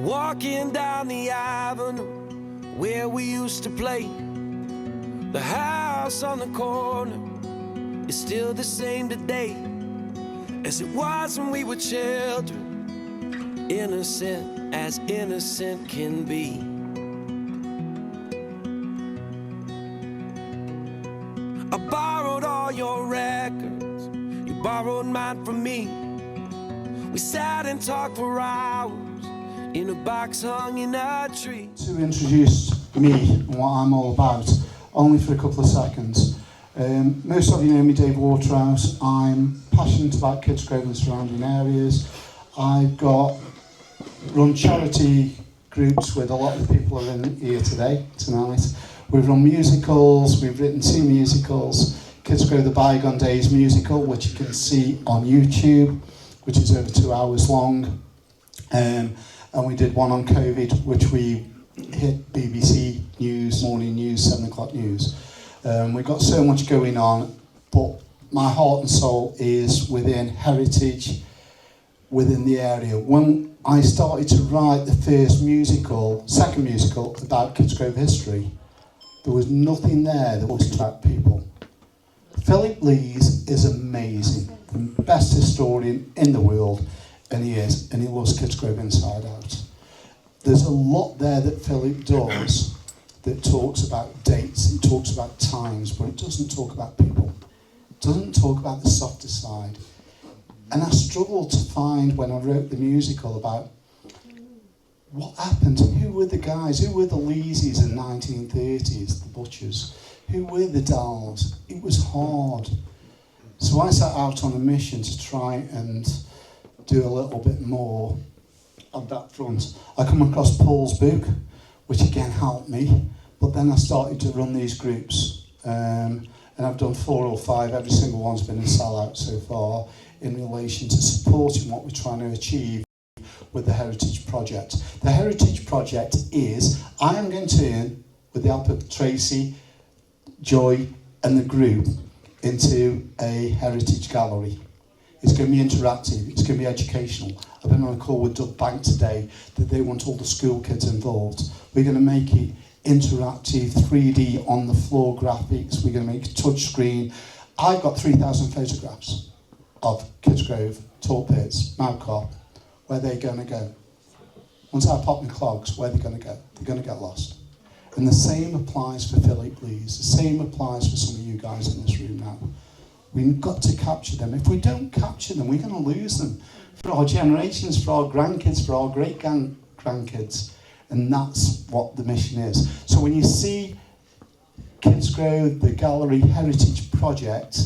Walking down the avenue where we used to play. The house on the corner is still the same today as it was when we were children, innocent as innocent can be. I borrowed all your records, you borrowed mine from me. We sat and talked for hours in a box hung in a tree. To introduce me and what I'm all about, only for a couple of seconds. Most of you know me, Dave Waterhouse. I'm passionate about kidsgrove and surrounding areas. I've run charity groups with a lot of people who are in here tonight. We've run musicals, we've written 2 musicals. Kidsgrove, the Bygone Days musical, which you can see on YouTube, which is over 2 hours long. And we did one on COVID, which we hit BBC News, morning news, 7 o'clock news. We've got so much going on, but my heart and soul is within heritage, within the area. When I started to write the second musical about Kidsgrove history, there was nothing there that was about people. Philip Lees is amazing, the best historian in the world. And he is, and he loves Kidsgrove inside out. There's a lot there that Philip does that talks about dates, it talks about times, but it doesn't talk about people. It doesn't talk about the softer side. And I struggled to find, when I wrote the musical, about what happened, who were the guys, who were the Leesies in the 1930s, the butchers, who were the Dalls. It was hard. So I set out on a mission to try and do a little bit more on that front. I come across Paul's book, which again helped me, but then I started to run these groups, and I've done 4 or 5, every single one's been a sellout so far, in relation to supporting what we're trying to achieve with the Heritage Project. The Heritage Project is, I am going to turn, with the help of Tracy, Joy and the group, into a heritage gallery. It's going to be interactive, it's going to be educational. I've been on a call with Doug Bank today that they want all the school kids involved. We're going to make it interactive, 3D on the floor graphics, we're going to make it touch screen. I've got 3,000 photographs of Kidsgrove, Talke Pits, Mountcop. Where they're going to go. Once I pop my clogs, where they're going to go? They're going to get lost. And the same applies for Philip Lees, the same applies for some of you guys in this room now. We've got to capture them. If we don't capture them, we're going to lose them for our generations, for our grandkids, for our great-grandkids. And that's what the mission is. So when you see Kidsgrove, the Gallery Heritage Project,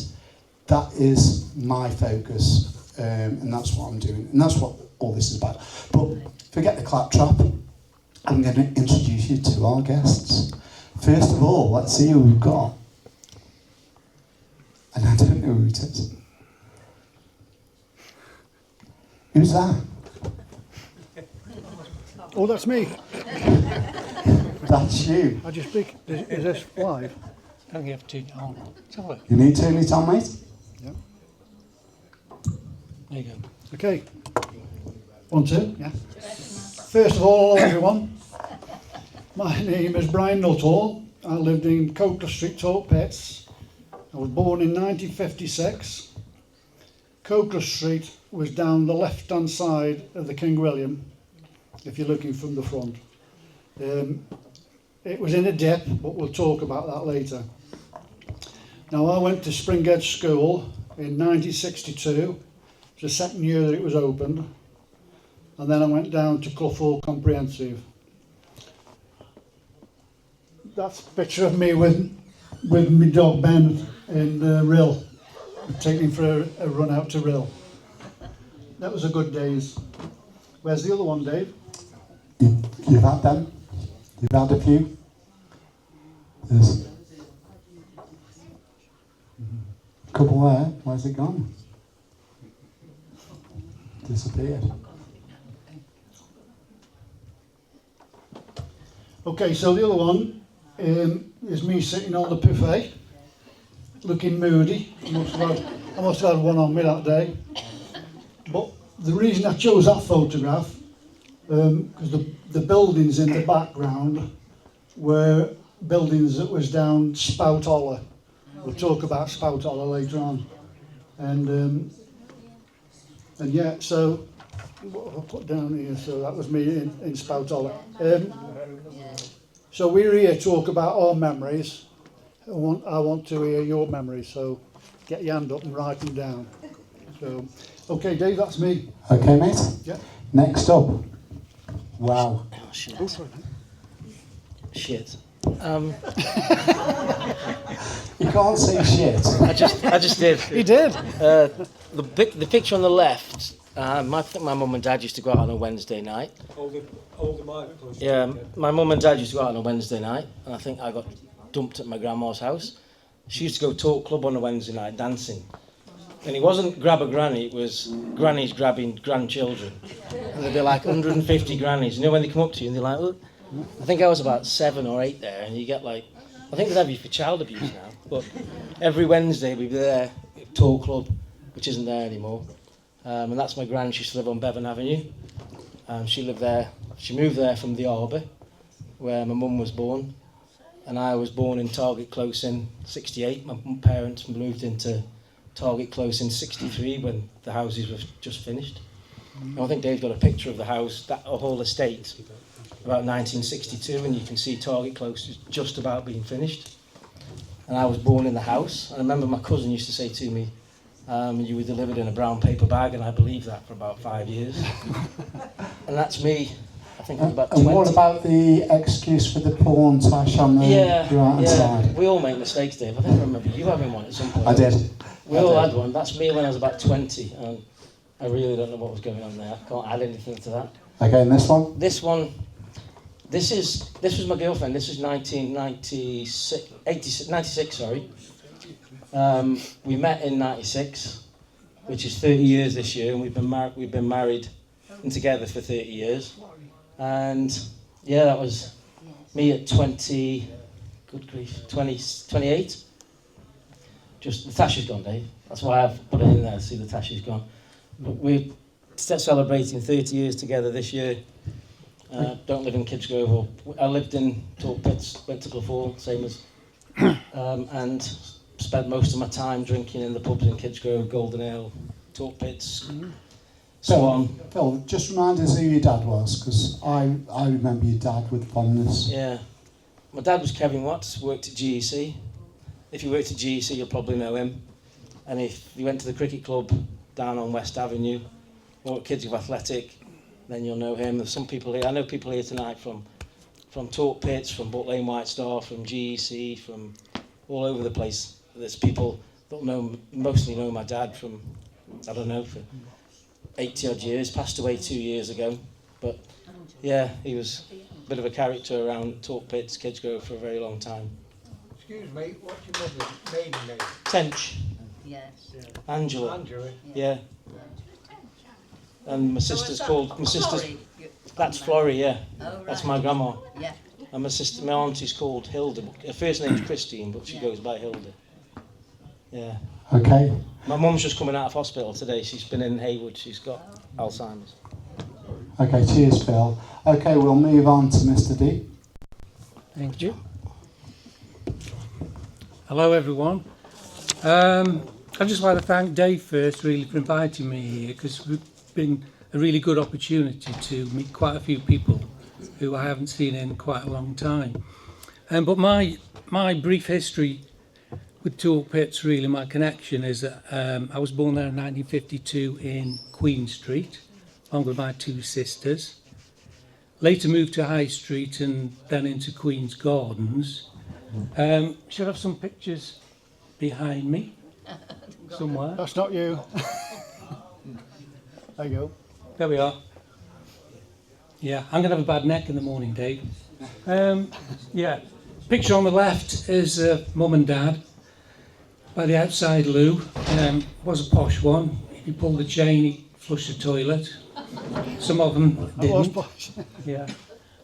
that is my focus. And that's what I'm doing. And that's what all this is about. But forget the claptrap. I'm going to introduce you to our guests. First of all, let's see who we've got. And I don't know who it is. Who's that? Oh, that's me. That's you. I just speak. Is this live? Don't you have to turn it on? Tell it. You need to turn it on, mate? Yeah. There you go. Okay. 1, 2. Yeah. First of all, hello everyone. My name is Brian Nuttall. I lived in Coker Street, Talke Pits. I was born in 1956. Coker Street was down the left-hand side of the King William, if you're looking from the front. It was in a dip, but we'll talk about that later. Now, I went to Springhead School in 1962. It's the second year that it was opened. And then I went down to Clough Hall Comprehensive. That's a picture of me with my dog Ben in Rill, taking him for a run out to Rill. That was a good days. Where's the other one, Dave? You've had them? You've had a few? There's a couple there. Where's it gone? Disappeared. Okay, so the other one is me sitting on the buffet, looking moody. I must have had one on me that day. But the reason I chose that photograph because the buildings in the background were buildings that was down Spout Holler. We'll talk about Spout Holler later on. And yeah, so what have I put down here? So that was me in Spout Holler. So we're here to talk about our memories. I want to hear your memories, so get your hand up and write them down. So, okay, Dave, that's me. Okay, mate. Yeah. Next up. Wow. Oh, shit. Oh, sorry. Shit. You can't say shit. I just did. He did. The picture on the left. I think my mum and dad used to go out on a Wednesday night. Hold the mic close. Yeah, my mum and dad used to go out on a Wednesday night, and I think I got dumped at my grandma's house. She used to go talk club on a Wednesday night dancing. And it wasn't grab a granny, it was grannies grabbing grandchildren. And there'd be like 150 grannies. You know when they come up to you and they're like, look, I think I was about 7 or 8 there, and you get like, I think they'd have you for child abuse now. But every Wednesday we'd be there, talk club, which isn't there anymore. And that's my gran, she used to live on Bevan Avenue. She lived there, she moved there from the Arbour, where my mum was born. And I was born in Target Close in 68. My parents moved into Target Close in 63 when the houses were just finished. And I think Dave's got a picture of the house, that whole estate, about 1962, and you can see Target Close is just about being finished. And I was born in the house. I remember my cousin used to say to me, you were delivered in a brown paper bag, and I believed that for about 5 years. And that's me. I think I was about 20. And what about the excuse for the porn tash on the right side? We all make mistakes, Dave. I think I remember you having one at some point. I did. We all had one. That's me when I was about 20, and I really don't know what was going on there. I can't add anything to that. Okay, and this one? This was my girlfriend. This was 96, sorry. We met in 96, which is 30 years this year, and we've been married and together for 30 years. And yeah, that was me at 20, good grief, 28. Just the tash is gone, Dave. That's why I've put it in there, see the tash is gone. But we're celebrating 30 years together this year. Don't live in Kidsgrove. I lived in Talke Pits, went to Clefall, same as, and spent most of my time drinking in the pubs in Kidsgrove, Golden Ale, Talke Pits, so on. Phil, just remind us who your dad was, because I remember your dad with fondness. Yeah. My dad was Kevin Watts, worked at GEC. If you worked at GEC, you'll probably know him. And if you went to the cricket club down on West Avenue, or at Kidsgrove Athletic, then you'll know him. There's some people here, I know people here tonight from Talke Pits, from Butt Lane White Star, from GEC, from all over the place. There's people that mostly know my dad from, I don't know, for 80 odd years, passed away 2 years ago. But yeah, he was a bit of a character around Talke Pits, Kidsgrove for a very long time. Excuse me, what's your mother's maiden name? Tench. Yes. Angela. Angela. Yeah. And my sister's called, Florrie. that's Florrie, yeah. Oh, That's right. my grandma. Yeah. And my auntie's called Hilda. Her first name's Christine, but she Yeah. goes by Hilda. Yeah. Okay. My mum's just coming out of hospital today. She's been in Haywood. She's got Alzheimer's. Okay, cheers, Phil. Okay, we'll move on to Mr. D. Thank you. Hello, everyone. I'd just like to thank Dave first, really, for inviting me here, because it's been a really good opportunity to meet quite a few people who I haven't seen in quite a long time. But my brief history with Talke Pits, really, my connection is that I was born there in 1952 in Queen Street, along with my 2 sisters. Later moved to High Street and then into Queen's Gardens. Should I have some pictures behind me somewhere? That's not you. There you go. There we are. Yeah, I'm going to have a bad neck in the morning, Dave. Yeah, picture on the left is mum and dad by the outside loo. Was a posh one. If you pull the chain, he flushed the toilet. Some of them That was didn't. posh. Yeah,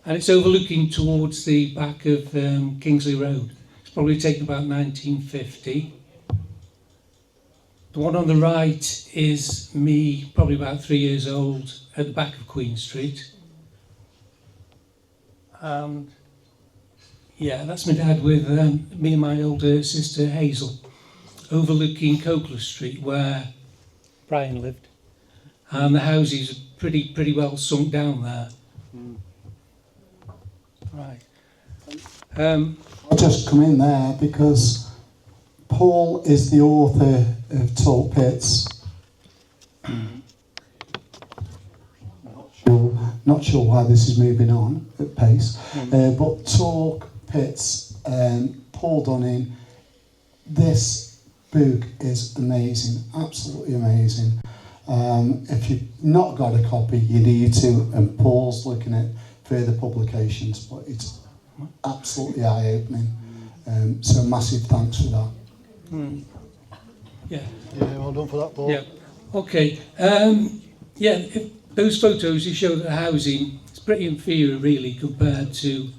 and it's overlooking towards the back of Kingsley Road. It's probably taken about 1950. The one on the right is me, probably about 3 years old, at the back of Queen Street. and yeah, that's my dad with me and my older sister Hazel, overlooking Copeland Street where Brian lived, and the houses are pretty well sunk down there. Right. I'll just come in there because Paul is the author of Talke Pits. Not sure why this is moving on at pace, but Talke Pits, Paul Dunning. This book is amazing, absolutely amazing. If you've not got a copy, you need to, and Paul's looking at further publications, but it's absolutely eye-opening. So massive thanks for that. Yeah. Yeah, well done for that, Paul. Yeah. Okay. Those photos you show the housing, it's pretty inferior really compared to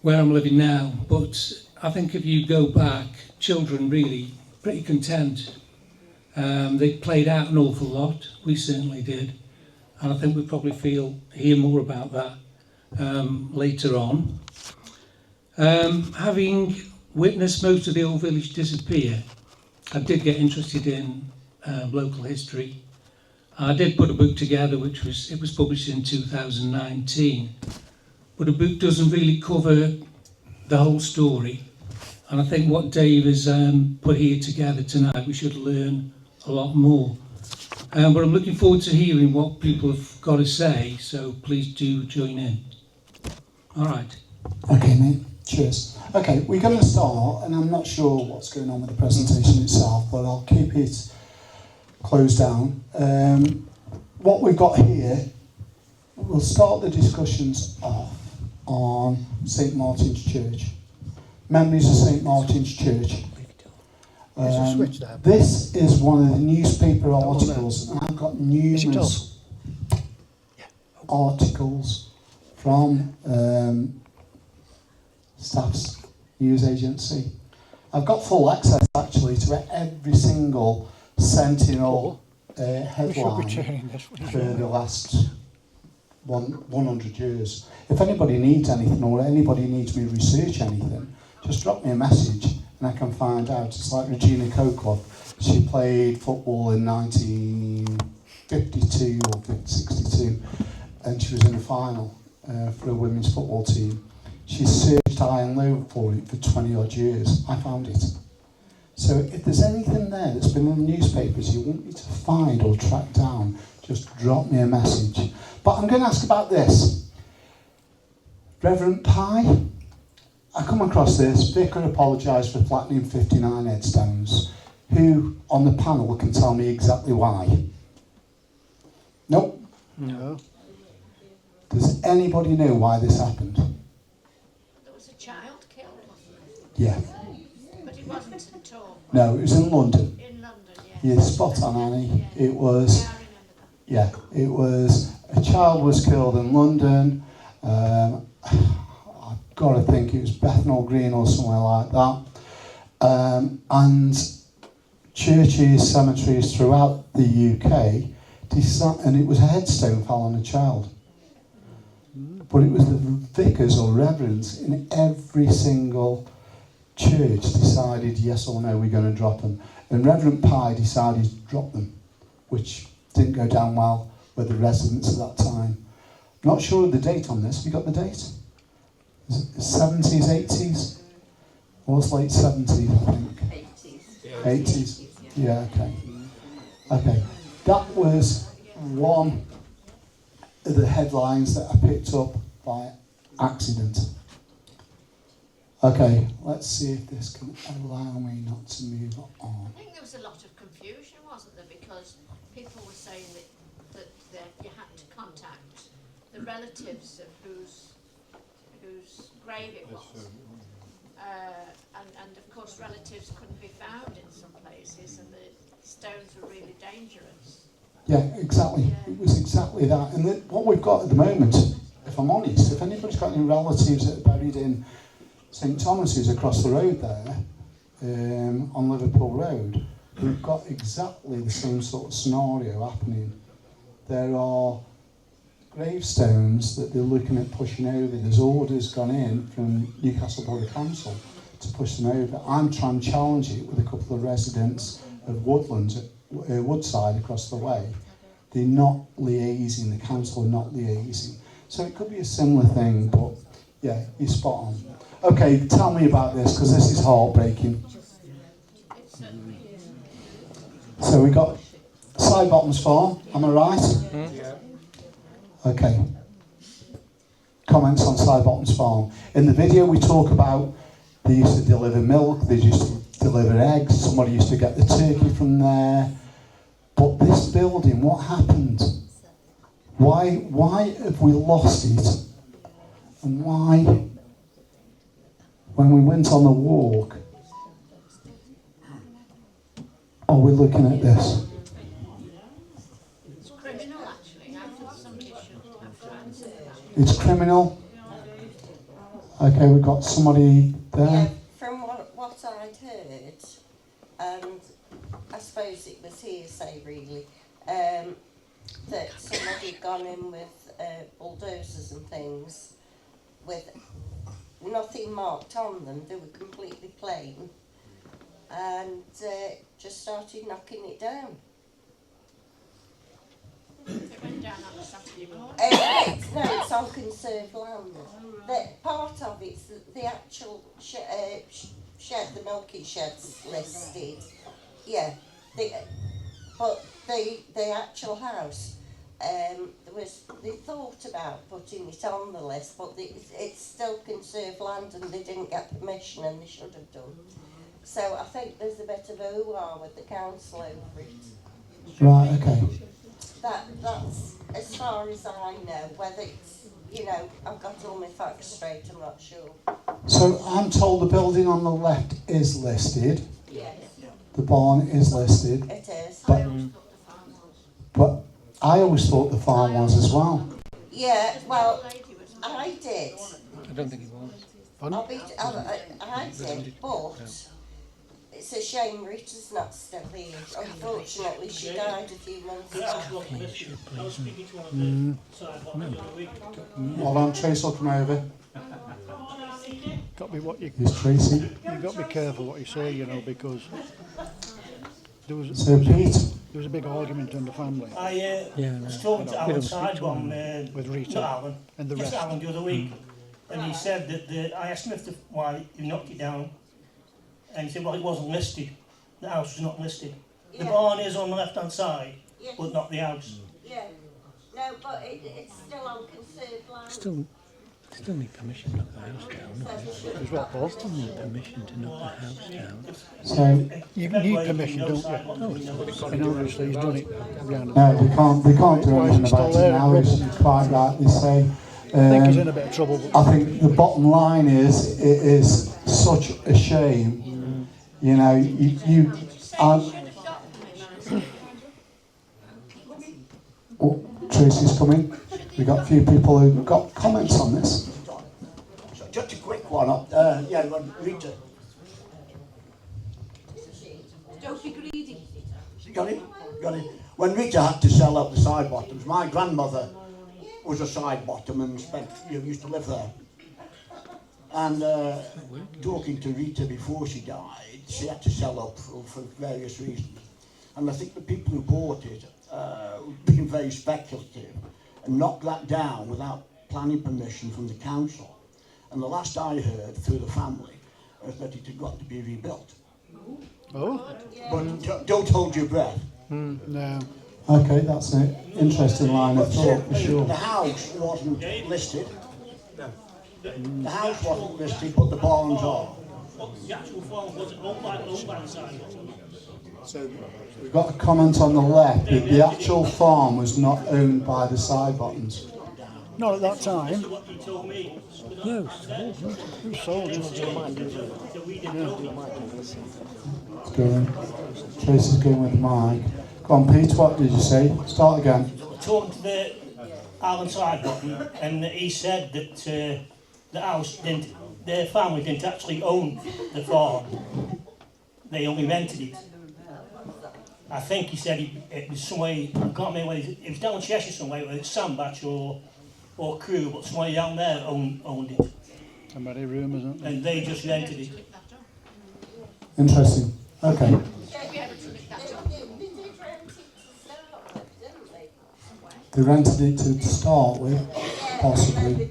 where I'm living now. But I think if you go back, children really pretty content. They played out an awful lot. We certainly did, and I think we probably hear more about that later on. Having witnessed most of the old village disappear, I did get interested in local history. I did put a book together, which was published in 2019, but the book doesn't really cover the whole story. And I think what Dave has put here together tonight, we should learn a lot more. But I'm looking forward to hearing what people have got to say, so please do join in. All right. Okay, mate. Cheers. Okay, we're going to start, and I'm not sure what's going on with the presentation itself, but I'll keep it closed down. What we've got here, we'll start the discussions off on St Martin's Church. Memories of St Martin's Church. This is one of the newspaper articles, and I've got numerous articles from Staff's news agency. I've got full access actually to every single Sentinel headline for the last 100 years. If anybody needs anything or anybody needs me to research anything, just drop me a message and I can find out. It's like Regina Coquelin. She played football in 1952 or 62 and she was in the final for a women's football team. She searched high and low for it for 20 odd years. I found it. So if there's anything there that's been in the newspapers you want me to find or track down, just drop me a message. But I'm going to ask about this. Reverend Pye, I come across this. Vicar apologised for flattening 59 headstones. Who on the panel can tell me exactly why? Nope. No. Does anybody know why this happened? There was a child killed, wasn't there? Yeah. But it wasn't in Torquay. No, it was in London. In London, yes. You're spot on, Annie. Yeah. It was... Yeah, I remember that. Yeah, it was a child was killed in London. I've got to think it was Bethnal Green or somewhere like that. And churches, cemeteries throughout the UK, and it was a headstone fell on a child. But it was the vicars or reverends in every single church decided yes or no, we're going to drop them. And Reverend Pye decided to drop them, which didn't go down well with the residents at that time. Not sure of the date on this. Have you got the date? Is it 70s, 80s? Or was late 70s, I think. 80s. Yeah, okay. Okay. That was one of the headlines that I picked up by accident. Okay, let's see if this can allow me not to move on. I think there was a lot of confusion, wasn't there? Because people were saying that you had to contact the relatives of whose grave it was. And of course relatives couldn't be found in some places and the stones were really dangerous. Yeah, exactly. Yeah. It was exactly that. And what we've got at the moment, if I'm honest, if anybody's got any relatives that are buried in St Thomas's across the road there, on Liverpool Road, we've got exactly the same sort of scenario happening. There are gravestones that they're looking at pushing over. There's orders gone in from Newcastle Borough Council to push them over. I'm trying to challenge it with a couple of residents of Woodlands, Woodside across the way. They're not liaising, the council are not liaising. So it could be a similar thing, but yeah, you're spot on. Okay, tell me about this, because this is heartbreaking. So we got Side Bottoms Farm, am I right? Yeah. Okay. Comments on Side Bottoms Farm. In the video we talk about they used to deliver milk, they used to deliver eggs, somebody used to get the turkey from there. But this building, what happened? Why have we lost it? And why, when we went on the walk, are we looking at this? It's criminal, actually. I think somebody should have to answer that. It's criminal. Okay, we've got somebody there. Yeah, from what I'd heard, and I suppose it was hearsay really, that somebody had gone in with bulldozers and things with nothing marked on them, they were completely plain, and just started knocking it down. It went down on a Saturday morning. It's on conserved land. Part of it's the actual shed, the milking shed's listed. Yeah, but the actual house, they thought about putting it on the list, but it's still conserved land and they didn't get permission and they should have done. So I think there's a bit of a hoo-ha with the council over it. Right, okay. That's as far as I know. Whether it's, I've got all my facts straight, I'm not sure. So I'm told the building on the left is listed. Yes, The barn is listed. it is. But, I always thought the farm was. but I always thought the farm was as well. Yeah, well, The lady was I did. I don't think it was. I did, but it's a shame Rita's not still here. Unfortunately, she died a few months back. I was speaking to one of the side bottom the other week. Hold on, Trace will come over. Got to be what you Here's Tracy. got to be careful what you say, because there was So Pete, there was a big argument in the family I Yeah, was no. talking to Alan Sidebottom, with not Rita Alan, and the just rest. Alan the other week, and he said that I asked him why he knocked it down, and he said, well, it wasn't listed. The house was not listed. The Yeah. barn is on the left-hand side, Yeah, but not the house. yeah. No, but it's still on conserved land. Still need permission to knock the house down. Is what, Paul? Still need permission to knock the house down. so You need permission, don't you? And obviously he's done it behind the no, they can't do anything about it now, as you quite rightly say. I think he's in a bit of trouble. I think the bottom line is, it is such a shame. Oh, Tracy's coming. We've got a few people who've got comments on this. So just a quick one. When Rita. Don't be greedy. Got it? When Rita had to sell out the side bottoms, my grandmother was a side bottom and used to live there. And talking to Rita before she died, she had to sell up for various reasons. And I think the people who bought it being very speculative and knocked that down without planning permission from the council. And the last I heard through the family was that it had got to be rebuilt. Oh? But don't hold your breath. No. Okay, that's an interesting line of thought for sure. The house wasn't listed. The house wasn't listed, but the barns are. The actual farm wasn't owned by the side bottom. So we've got a comment on the left that the actual farm was not owned by the side bottoms. Not at that time. What he told me, No, Who sold it? that we didn't know. Let's go in. Tracy's going with the mic. Go on, Pete, what did you say? Start again. Talking to the Alan Sidebottom, and he said that the house didn't, their family didn't actually own the farm. They only rented it. I think he said it was somewhere, I can't remember where it was down Cheshire somewhere, whether it's Sandbach or Crewe, but somewhere down there owned it. Somebody rumours, isn't it? And they just rented it. Interesting. Okay. We able to look that up. They rented it to start with, possibly.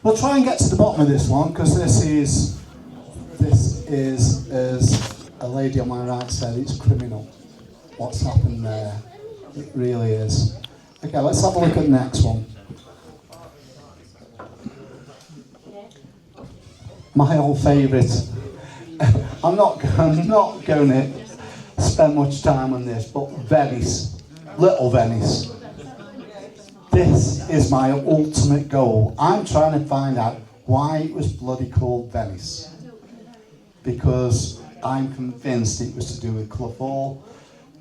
We'll try and get to the bottom of this one, because this is, as a lady on my right said, it's criminal. What's happened there? It really is. Okay, let's have a look at the next one. My old favourite. I'm not going to spend much time on this, but Venice, Little Venice. This is my ultimate goal. I'm trying to find out why it was bloody called Venice, because I'm convinced it was to do with Clough Hall.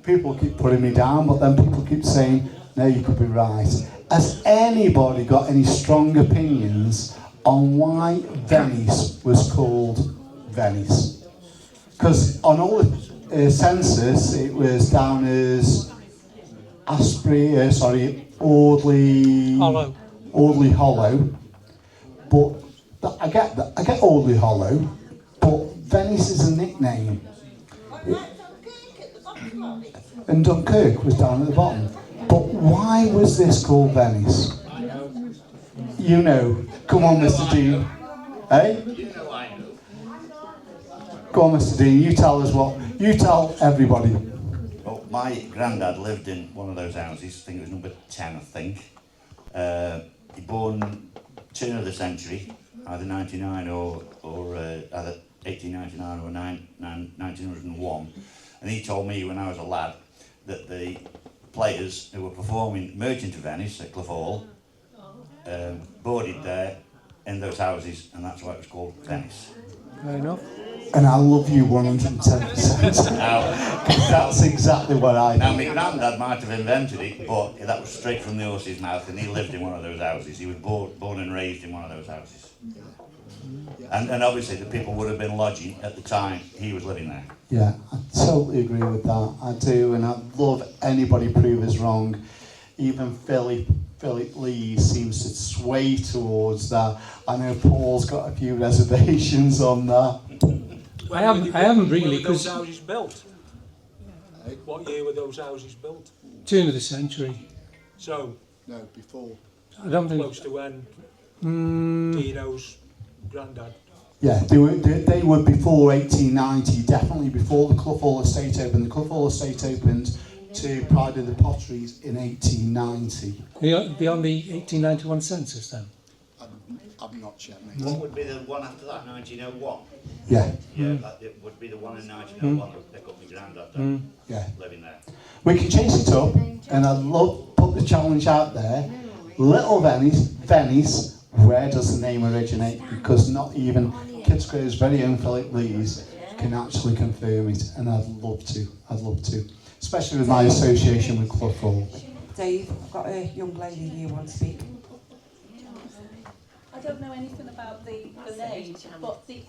People keep putting me down, but then people keep saying, no, you could be right. Has anybody got any strong opinions on why Venice was called Venice? Because on all the census, it was down as Audley Hollow. But I get Audley Hollow, but Venice is a nickname. And Dunkirk was down at the bottom. But why was this called Venice? You know. Come on, Mr. Dean. Eh? Go on, Mr. Dean. You tell us what. You tell everybody. Well, my granddad lived in one of those houses. I think it was number 10, I think. He born turn of the century, either 99 or either 1899 or 1901. And he told me when I was a lad that the players who were performing Merchant of Venice at Clough Hall boarded there in those houses, and that's why it was called Venice. Fair enough. And I love you 110%. Now, that's exactly what I Now, think. my granddad might have invented it, but that was straight from the horse's mouth, and he lived in one of those houses. He was born and raised in one of those houses. And obviously the people would have been lodging at the time he was living there. Yeah, I totally agree with that. I do, and I'd love anybody prove us wrong. Even Philip Lee seems to sway towards that. I know Paul's got a few reservations on that. I haven't really, When were those because houses built? What year were those houses built? turn of the century. So, No, before. I don't think. close to when Dino's granddad. Yeah, they were before 1890, definitely before the Clough Hall estate opened. The Clough Hall estate opened to Pride of the Potteries in 1890. Beyond the 1891 census, then. I've not checked, mate. What would be the one after that, 1901? Yeah. Yeah, that it would be the one in 1901 that would pick up my granddad Yeah. living there. We can chase it up, and I'd love to put the challenge out there. Little Venice, where does the name originate? Because not even Kidsgrove's very own Philip Lees can actually confirm it, and I'd love to. Especially with my association with Clough Hall. Dave, I've got a young lady here who wants to speak. I don't know anything about the name, but the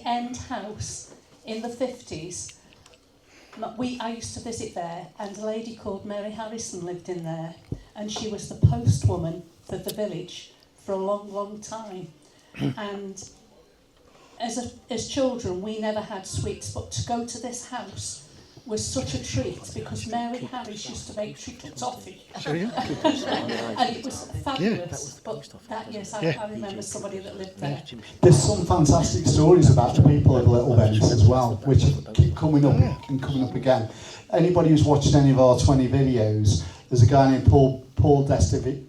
end house in the 50s, I used to visit there, and a lady called Mary Harrison lived in there, and she was the postwoman for the village for a long, long time. And as children, we never had sweets, but to go to this house was such a treat because Mary Harris used to make treacle toffee. And it was fabulous. But that, yes, I remember somebody that lived there. There's some fantastic stories about the people of Little Venice as well, which keep coming up and coming up again. Anybody who's watched any of our 20 videos, there's a guy named Paul Derijiski.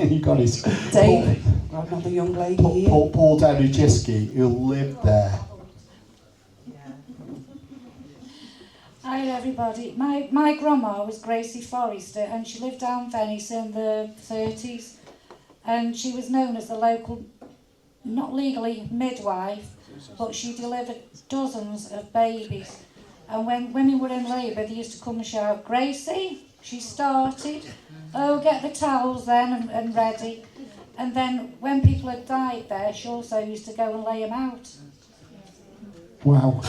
You got it. Dave, another young lady here. Paul Derijiski, who lived there. Hi everybody. My grandma was Gracie Forrester, and she lived down Venice in the 30s, and she was known as the local, not legally, midwife, but she delivered dozens of babies. And when women were in labour, they used to come and shout, "Gracie, she started. Oh, get the towels then and ready." And then when people had died there, she also used to go and lay them out. Wow.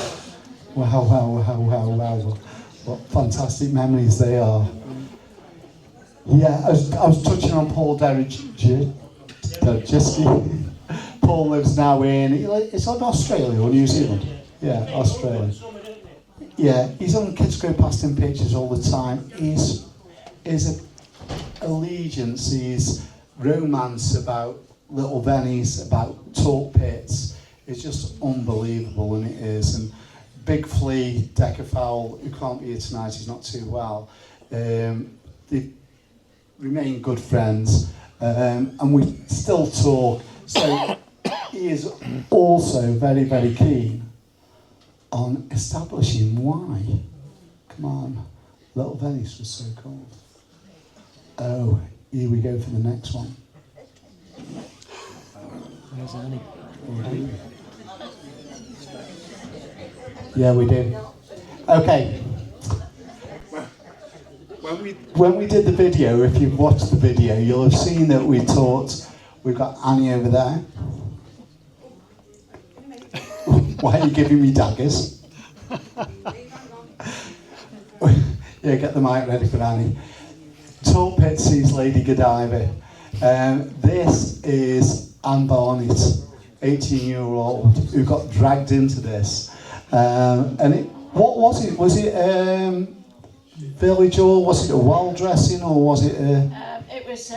Wow. What fantastic memories they are. Yeah, I was touching on Paul Derrigiski. Paul lives now it's on Australia or New Zealand? Yeah, Australia. Yeah, he's on kidsgrove posting pictures all the time. His allegiance, his romance about Little Vennies, about Talke Pits, is just unbelievable, and it is. And Big Flea, Deckerfowl, who can't be here tonight, he's not too well. They remain good friends, and we still talk. So he is also very, very keen on establishing why. Come on, Little Venice was so cold. Oh, here we go for the next one. Where's Annie? Yeah, we do. Okay. When we did the video, if you've watched the video, you'll have seen that we talked. We've got Annie over there. Why are you giving me daggers? Yeah, get the mic ready for Annie. Talke Pits sees Lady Godiva. This is Anne Barnett, 18-year-old, who got dragged into this. What was it? Was it village hall? Was it a wild dressing, or was it a... It was,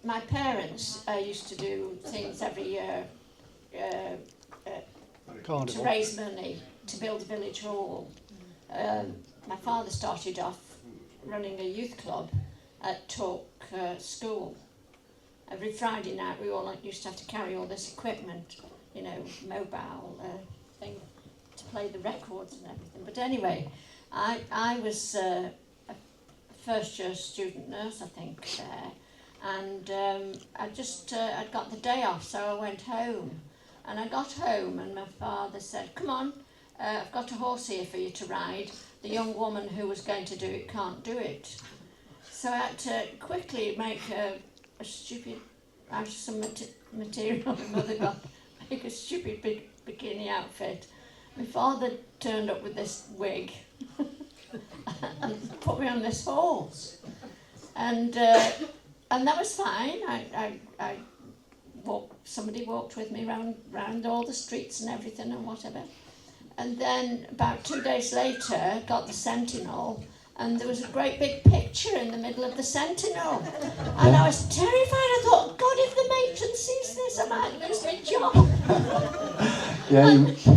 my parents used to do things every year to raise money to build a village hall. My father started off running a youth club at Talke School. Every Friday night we all used to have to carry all this equipment, mobile thing to play the records and everything. But anyway, I was a first year student nurse, I think, there. And I'd got the day off, so I went home. And I got home and my father said, come on, I've got a horse here for you to ride. The young woman who was going to do it can't do it. So I had to quickly make a stupid, out of some material my mother got, make a stupid big bikini outfit. My father turned up with this wig and put me on this horse. And that was fine. Somebody walked with me round all the streets and everything and whatever. And then about 2 days later, got the Sentinel, and there was a great big picture in the middle of the Sentinel. And I was terrified. I thought, God, if the matron sees this, I might lose my job.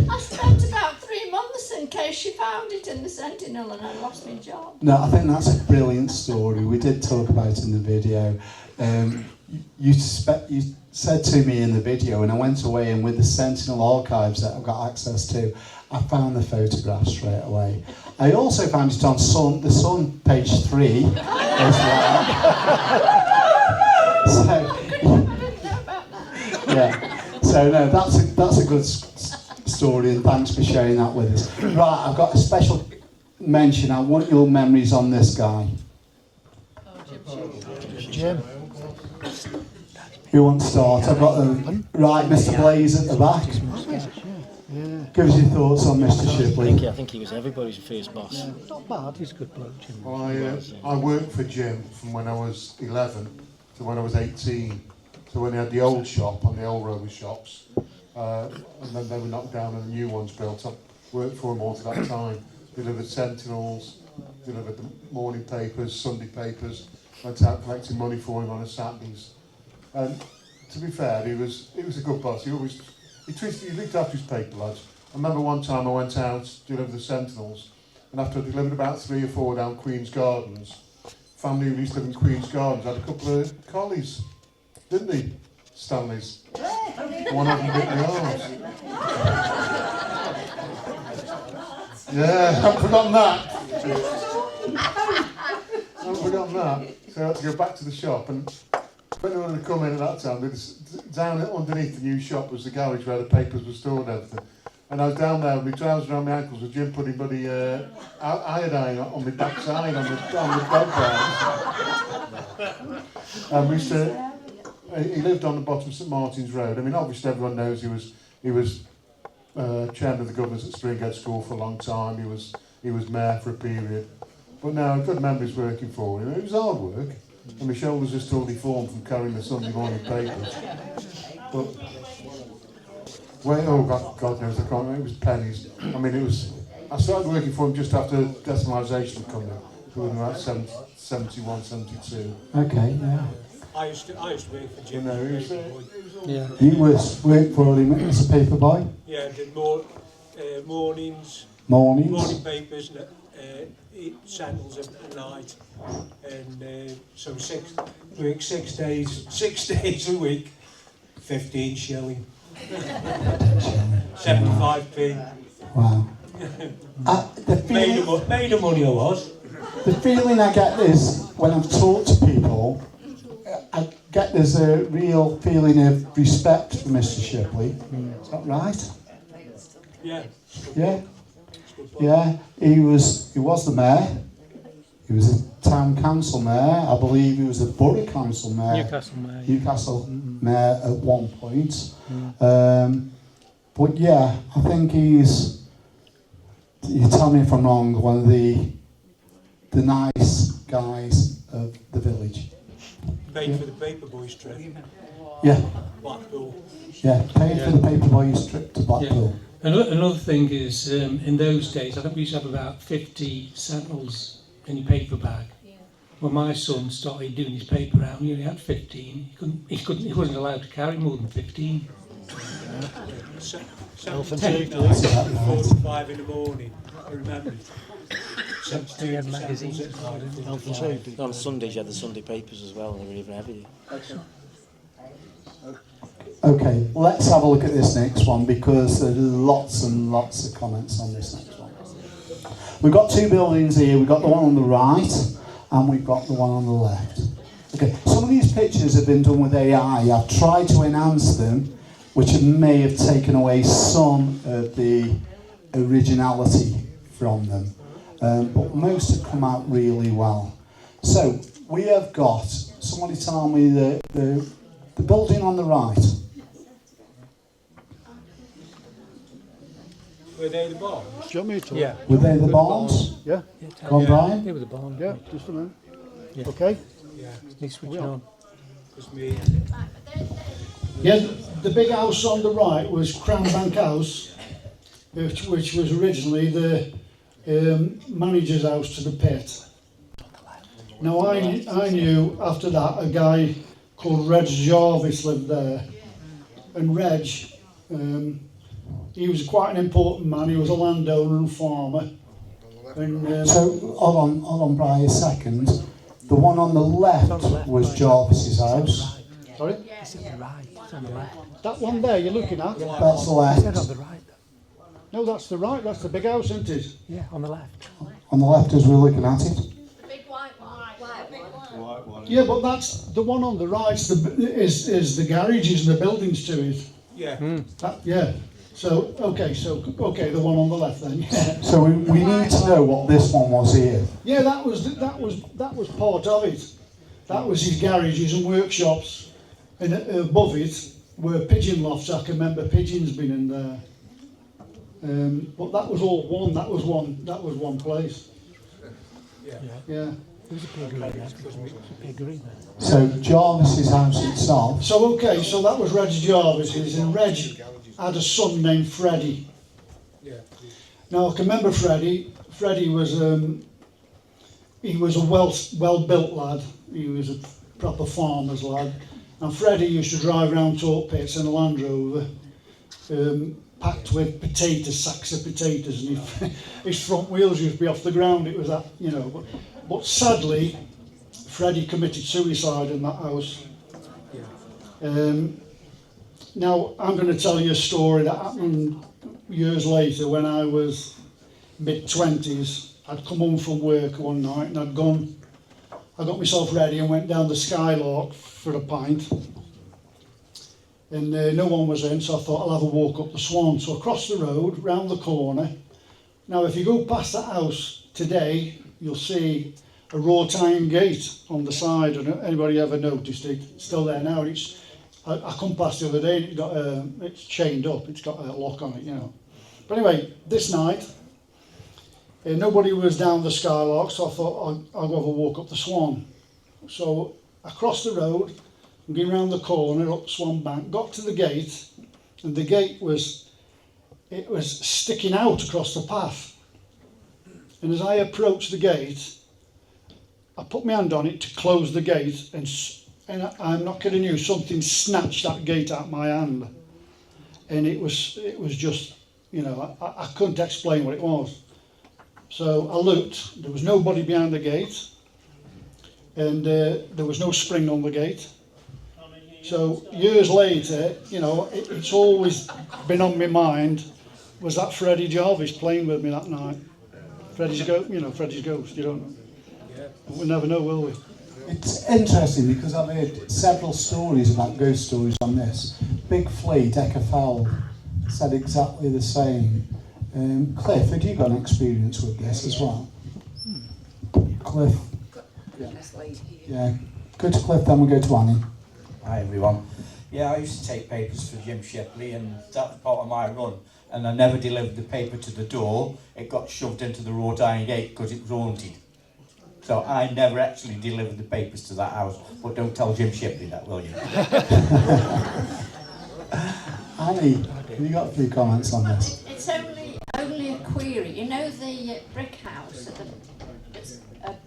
I spent about 3 months in case she found it in the Sentinel, and I lost my job. No, I think that's a brilliant story. We did talk about it in the video. You said to me in the video, and I went away, and with the Sentinel archives that I've got access to, I found the photograph straight away. I also found it on the Sun, page 3, as well. So no, that's a good story, and thanks for sharing that with us. Right, I've got a special mention. I want your memories on this guy. Jim. Who wants to start? I've got right, Mr. Blaze at the back. Give us your thoughts on Mr. Shipley. I think he was everybody's first boss. Not bad, he's a good bloke, Jim. Well, I worked for Jim from when I was 11 to when I was 18. So when he had the old shop on the old roller shops, and then they were knocked down and the new ones built, I worked for him all to that time. Delivered Sentinels, delivered the morning papers, Sunday papers, went out collecting money for him on his Saturdays. And to be fair, he was a good boss. He looked after his paper lads. I remember one time I went out to deliver the Sentinels, and after I delivered about 3 or 4 down Queen's Gardens, family who used to live in Queen's Gardens had a couple of collies, didn't they? Stanleys. One of them bit my arms. Yeah, I haven't forgotten that. So I had to go back to the shop, and when they wanted to come in at that time, down underneath the new shop was the garage where the papers were stored and everything. And I was down there with my trousers around my ankles with Jim putting bloody iodine on my backside on the bed. And he lived on the bottom of St Martin's Road. I mean, obviously everyone knows he was chairman of the governors at Springhead School for a long time. He was mayor for a period. But now I've got memories working for him. It was hard work, and my shoulders are still deformed from carrying the Sunday morning papers. But God knows, I can't remember. It was pennies. I mean, I started working for him just after decimalisation had come in. It was about 71, 72. Okay, yeah. I used to work for Jim. You worked for him as a paper boy? Yeah, did mornings. Mornings? Morning papers, Sentinels at night. And so work 6 days a week, 15 shilling. 75p. Wow. Made of money I was. The feeling I get is, when I've talked to people, I get there's a real feeling of respect for Mr. Shipley. Is that right? Yeah. Yeah? Yeah. He was the mayor. He was a town council mayor. I believe he was a borough council mayor. Newcastle mayor at one point. But yeah, I think he's, you tell me if I'm wrong, one of the nice guys of the village. Paid for the paper boys trip. Yeah. Blackpool. Yeah, paid for the paper boys trip to Blackpool. Yeah. Another thing is, in those days, I think we used to have about 50 Sentinels in your paper bag. When my son started doing his paper round, he only had 15. He wasn't allowed to carry more than 15. Health and safety. 4 to 5 in the morning. I remember. They had magazines as well, didn't they? Health and safety. On Sundays you had the Sunday papers as well, and they were even heavier. Okay, let's have a look at this next one, because there's lots and lots of comments on this next one. We've got two buildings here. We've got the one on the right and we've got the one on the left. Okay, some of these pictures have been done with AI. I've tried to enhance them, which may have taken away some of the originality from them. But most have come out really well. So we have got, somebody tell me the building on the right. Were they the barns? Do you want me to? Yeah. Were they the barns? Yeah. Go on, Brian. They were the barn. Yeah, just a minute. Yeah. Okay. Yeah. They switch on. Yeah, the big house on the right was Crown Bank House, which was originally the manager's house to the pit. Now I knew after that a guy called Reg Jarvis lived there, and Reg, he was quite an important man. He was a landowner and farmer. And, so hold on, Brian, a second. The one on the left was Jarvis's house. Sorry? It's on the right. It's on the left. That one there you're looking at? That's the left. On the right. No, that's the right. That's the big house, isn't it? Yeah, on the left. On the left as we're looking at it. The big white one. Yeah, but that's the one on the right. Is the garages and the buildings to it. Yeah. Yeah. So okay, the one on the left then. Yeah. So we need to know what this one was here. Yeah, that was part of it. That was his garages and workshops, and above it were pigeon lofts. I can remember pigeons being in there. But that was all one. That was one place. Yeah. There was a piggery there. There was a piggery there. So Jarvis's house itself. So that was Reg Jarvis's, and Reg had a son named Freddie. Yeah. Now I can remember Freddie. Freddie was he was a well-built lad. He was a proper farmer's lad. And Freddie used to drive around Talke Pits in a Land Rover, packed with sacks of potatoes, and his front wheels used to be off the ground. It was that, you know. But sadly, Freddie committed suicide in that house. Now, I'm going to tell you a story that happened years later when I was mid-20s. I'd come home from work one night and I got myself ready and went down the Skylark for a pint. And no one was in, so I thought I'll have a walk up the Swan. So I crossed the road, round the corner. Now, if you go past that house today, you'll see a wrought iron gate on the side. I don't know, anybody ever noticed it? It's still there now. I come past the other day and it's chained up. It's got a lock on it, you know. But anyway, this night, nobody was down the Skylark, so I thought I'll go have a walk up the Swan. So I crossed the road, I'm going round the corner up Swan Bank, got to the gate, and the gate was sticking out across the path. And as I approached the gate, I put my hand on it to close the gate, and I'm not kidding you, something snatched that gate out of my hand. And it was just, you know, I couldn't explain what it was. So I looked, there was nobody behind the gate, and there was no spring on the gate. So years later, you know, it's always been on my mind, was that Freddie Jarvis playing with me that night? Freddie's ghost, you don't know. We'll never know, will we? It's interesting because I've heard several stories about ghost stories on this. Big Flea, Decker Fowle, said exactly the same. Cliff, had you got an experience with this as well? Cliff? Yeah. Go to Cliff, then we'll go to Annie. Hi everyone. Yeah, I used to take papers for Jim Shipley, and that was part of my run. And I never delivered the paper to the door. It got shoved into the wrought iron gate because it was haunted. So I never actually delivered the papers to that house. But don't tell Jim Shipley that, will you? Annie, have you got a few comments on this? It's only a query. You know the brick house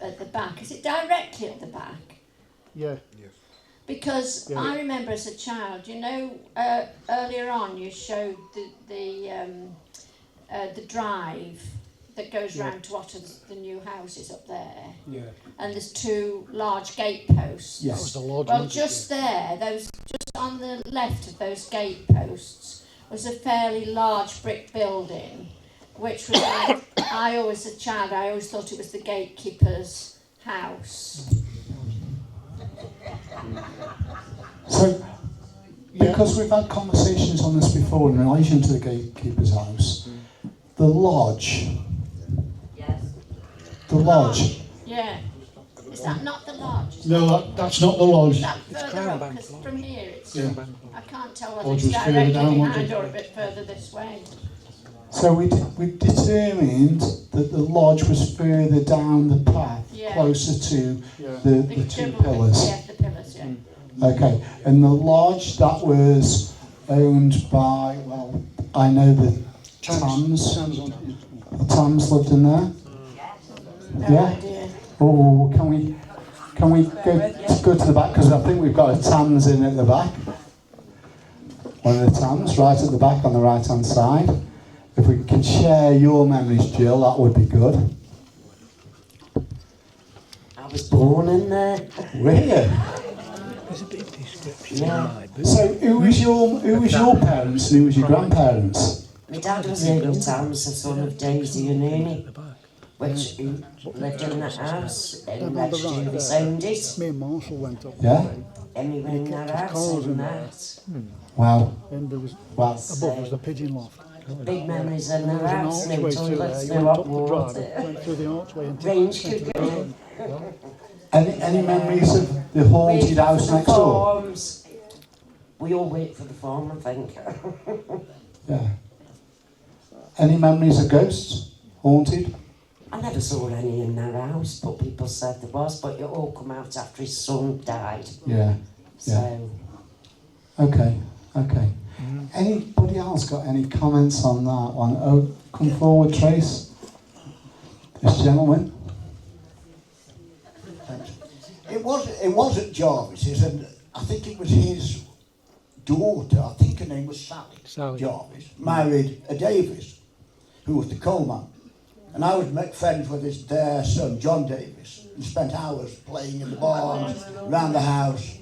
at the back? Is it directly at the back? Yeah. Because Yeah. I remember as a child, you know, earlier on you showed the drive that goes Yeah. round to Otter's, the new houses up there. Yeah. And there's two large gateposts. Yes. That was the lodge, Well, wasn't it? just there, just on the left of those gateposts was a fairly large brick building, which was like, I always thought it was the gatekeeper's house. So, because we've had conversations on this before in relation to the gatekeeper's house, the lodge. Yes. The lodge. Yeah. Is that not the lodge? No, that's not the lodge. That further up, because from here it's... Yeah. I can't tell whether Lodge it's was further directly down, wasn't behind it? or a bit further this way. So we determined that the lodge was further down the path, Yeah. closer to Yeah. the two pillars. Yeah, the pillars, yeah. Okay, and the lodge that was owned by, well, I know the Tams. The Tams lived in there. No Yeah. idea. Oh, can we go to the back, because I think we've got a Tams in at the back. One of the Tams right at the back on the right hand side. If we can share your memories, Jill, that would be good. I was born in there. Really? There's a bit of description. Yeah. So who was your parents and who was your grandparents? My dad was Eagle Tams, the son of Daisy and Ernie, which lived in that house, and Reg Davis owned it. Me and Marshall went up. Yeah? And we were in that house and that. Wow. And there was Wow. above was the pigeon loft. Big memories in There the was an house, no archway through there. toilets, You no went hot up the drive, water. went through the archway into Range into the cooking. road. Any memories of the haunted house next door? Farms. We all wait for the farm, I think. Yeah. Any memories of ghosts? Haunted? I never saw any in that house, but people said there was, but it all come out after his son died. Yeah. So, Okay. Anybody else got any comments on that one? Oh, come forward, Trace. This gentleman. It was at Jarvis's, and I think it was his daughter, I think her name was Sally. Jarvis, married a Davis, who was the coalman. And I was friends with their son, John Davis, and spent hours playing in the barns, around the house.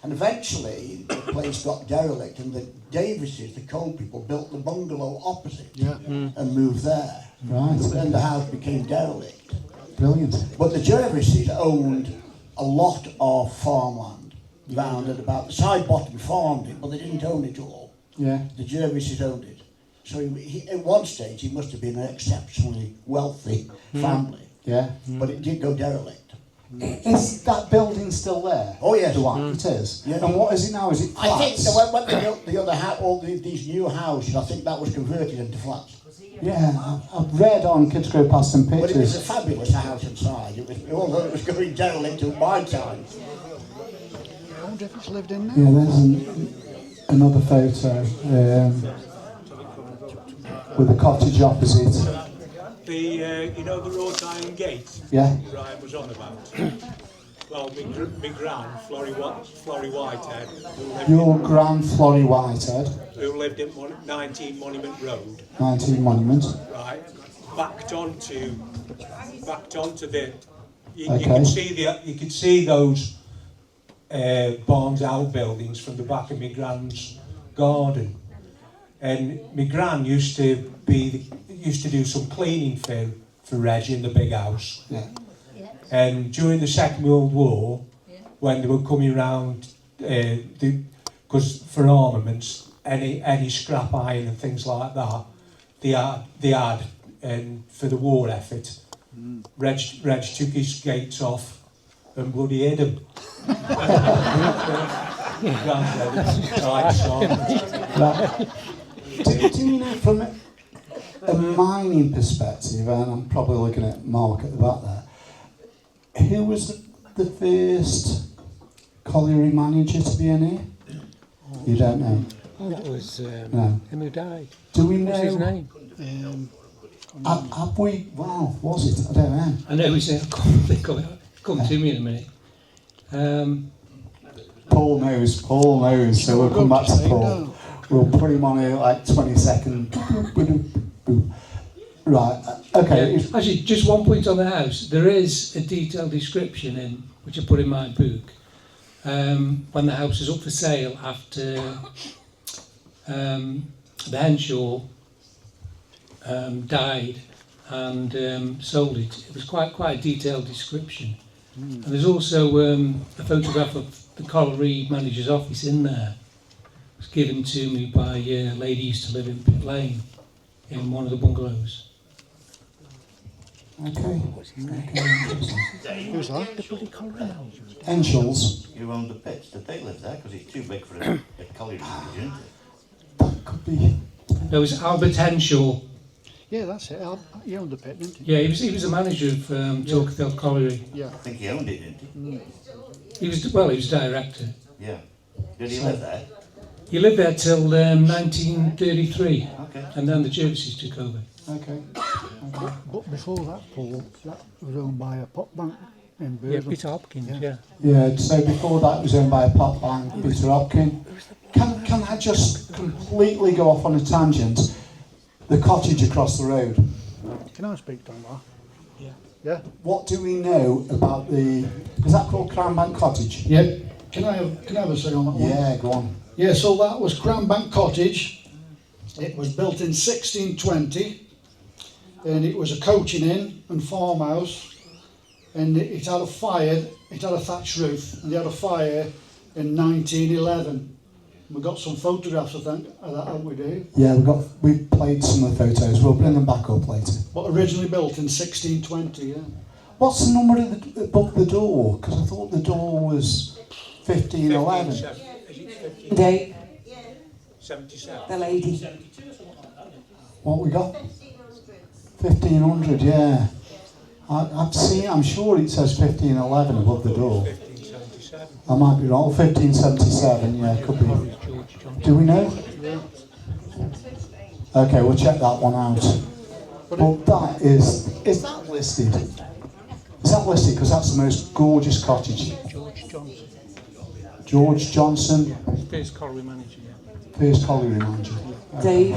And eventually, the place got derelict, and the Davises, the coal people, built the bungalow opposite and moved there. Right. And the house became derelict. Brilliant. But the Jervises owned a lot of farmland round and about. The side bottom farmed it, but they didn't own it all. Yeah. The Jervises owned it. So he, at one stage, he must have been an exceptionally wealthy family. Yeah. But it did go derelict. Is that building still there? Oh, yes. The one? It is? Yeah. And what is it now? Is it flats? I think that when they built the other these new houses, I think that was converted into flats. Yeah, I've read on Kidsgrove past some But it was a pictures. fabulous house inside. It was, although it was going derelict till my time. I wonder if it's lived in now. Yeah, there's another photo with a cottage opposite. The, you know the wrought iron gate Yeah. Ryan was on about? Well, my gran, Florrie Whitehead, Your Gran Florrie Whitehead, who lived at 19 Monument Road, 19 Monument. right, backed onto the. You Okay. could see those Barnes outbuildings from the back of my gran's garden, and my gran used to do some cleaning for Reg in the big house. Yeah. And during the Second World War, when they were coming round, because for armaments, any scrap iron and things like that, they had, and for the war effort, Reg took his gates off and bloody hid them. Do you know from a mining perspective, and I'm probably looking at Mark at the back there, who was the first colliery manager to be in here? You don't know? That was No. him who died. Do we What's his know? name? Have we? Wow, was it? I don't know. I know his name. I can't think of it. Come to me in a minute. Paul knows, so we'll come back to Paul. We'll put him on here like 20 seconds. Right, okay. Yeah. Actually, just one point on the house. There is a detailed description in, which I put in my book, when the house is up for sale after the Henshaw died and sold it. It was quite a detailed description. And there's also a photograph of the colliery manager's office in there. It was given to me by a lady who used to live in Pit Lane in one of the bungalows. Okay. Who's that? The bloody colliery manager. Henschels. You owned the pits. Did they live there? Because it's too big for a colliery manager, isn't it? That could be. There was Albert Henshaw. Yeah, that's it. He owned the pit, didn't he? Yeah, he was the manager of Talke Colliery. Yeah. I think he owned it, didn't he? He was director. Yeah. Did he live there? He lived there till 1933, Okay. and then the Jervises took over. Okay. But before that, Paul, that was owned by a pot bank in Yeah, Burslem. Peter Hopkins, yeah. Yeah, so before that it was owned by a pot bank, Peter Hopkins. Can I just completely go off on a tangent? The cottage across the road. Can I speak on that? Yeah. Yeah? What do we know about is that called Crownbank Cottage? Yeah. Can I have a say on that one? Yeah, go on. Yeah, so that was Crownbank Cottage. It was built in 1620, and it was a coaching inn and farmhouse, and it had a thatched roof, and they had a fire in 1911. We got some photographs, I think, of that, haven't we, Dave? Yeah, we played some of the photos. We'll bring them back up later. But originally built in 1620, yeah. What's the number above the door? Because I thought the door was 1511. Dave, 77. the lady. What we got? 1500, yeah. I'm sure it says 1511 above the door. 1577. I might be wrong. 1577, yeah, could be. Do we know? Okay, we'll check that one out. But that is that listed? Is that listed? Because that's the most gorgeous cottage. George Johnson. George Johnson, First colliery manager, yeah. first colliery manager. Dave,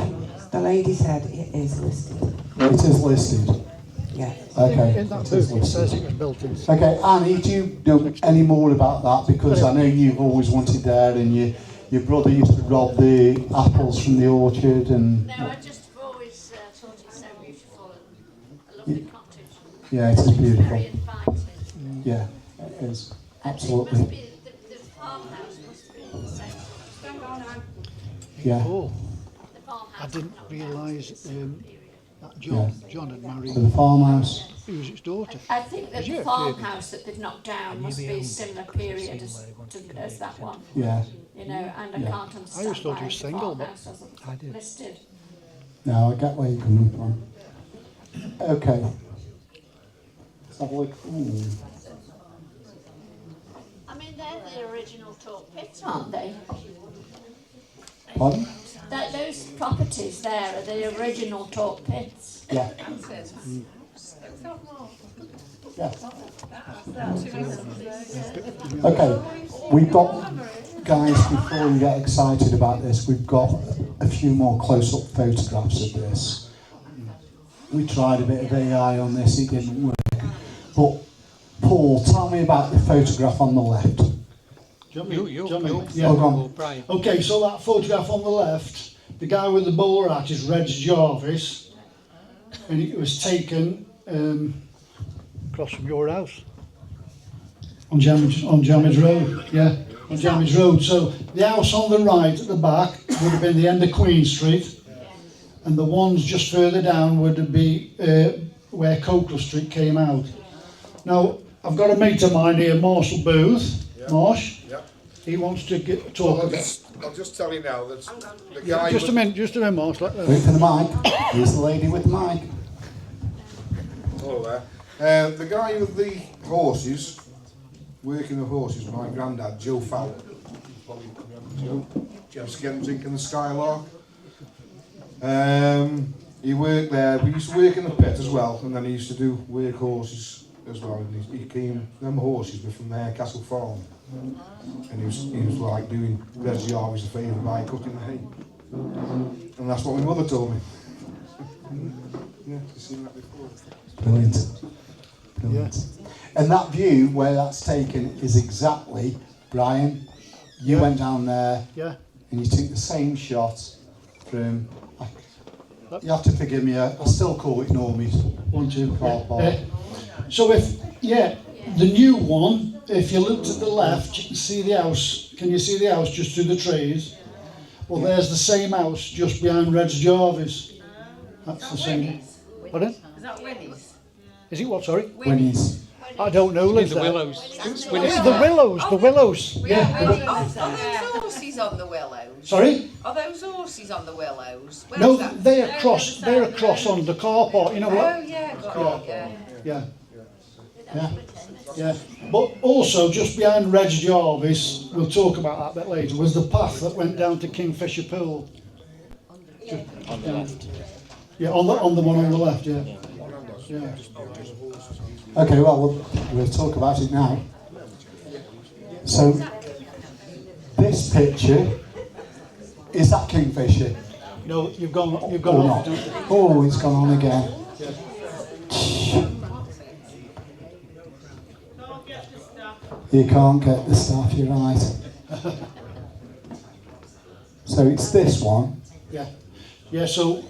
the lady said it is listed. It is listed. Yeah. Okay. In that it is book, it says listed. it was built in. Okay, Annie, do you know any more about that? Because I know you've always wanted there, and your brother used to rob the apples from the orchard, and No, I just have always thought it's so beautiful and a lovely cottage. yeah, it is beautiful. Very inviting. Yeah, it is. And it Absolutely. must be, the farmhouse must be the same. Yeah. Oh, The farmhouse. I didn't realise that John had married. So the farmhouse. He was its daughter. I think that Yeah, the farmhouse that they've knocked down must be a similar period as that one. Yeah. You know, and I Yeah. can't understand I always thought he why was the single, but farmhouse I wasn't did. listed. No, I get where you're coming from. Okay. Let's have a look. Ooh. I mean, they're the original Talke Pits, aren't they? Pardon? Those properties there are the original Talke Pits. Yeah. Yeah. Okay, we've got, guys, before you get excited about this, we've got a few more close-up photographs of this. We tried a bit of AI on this, it didn't work. But, Paul, tell me about the photograph on the left. Do you want me? Yeah. Hold on. Okay, so that photograph on the left, the guy with the bowler hat is Reg Jarvis, and it was taken across from your house. On Jamage Road, yeah, on Jamage Road. So the house on the right at the back would have been the end of Queen Street, and the ones just further down would be where Coakley Street came out. Now, I've got a mate of mine here, Marshall Booth. Yeah. Marsh. Yeah. He wants to talk about. I'll just tell you now that the guy. Just a minute, Marsh. Wait for the mic. Here's the lady with the mic. Hello there. The guy with the horses, working the horses, my granddad, Joe Fowler. Joe Skensink and the Skylark. He worked there. We used to work in the pit as well, and then he used to do work horses as well. And he came. Them horses were from there, Castle Farm, and he was like doing Reggie Jarvis a favour by cutting the hay, and that's what my mother told me. Yeah, you've seen that before. Brilliant. Brilliant. Yeah. And that view where that's taken is exactly, Brian, you went down there and you took the same shot from, you have to forgive me, I still call it Normie's. 1, 2, car park. So the new one, if you looked at the left, you can see the house. Can you see the house just through the trees? Well, there's the same house just behind Reg Jarvis. That's the same. Pardon? Is that Winnie's? Is it what, sorry? Winnie's. I don't know, lives The there. Willows. The Willows. Yeah. Are those horses on the Willows? Sorry? Are those horses on the Willows? Where's No, that? they're across on the car park. You know what? Oh yeah, got it, yeah. Yeah. But also, just behind Reg Jarvis, we'll talk about that a bit later, was the path that went down to Kingfisher Pool. On the left. Yeah, on the one on the left, yeah. Okay, well, we'll talk about it now. So, this picture, is that Kingfisher? No, you've gone or off. not? Oh, it's gone on again. You can't get the stuff, you're right. So it's this one. Yeah, so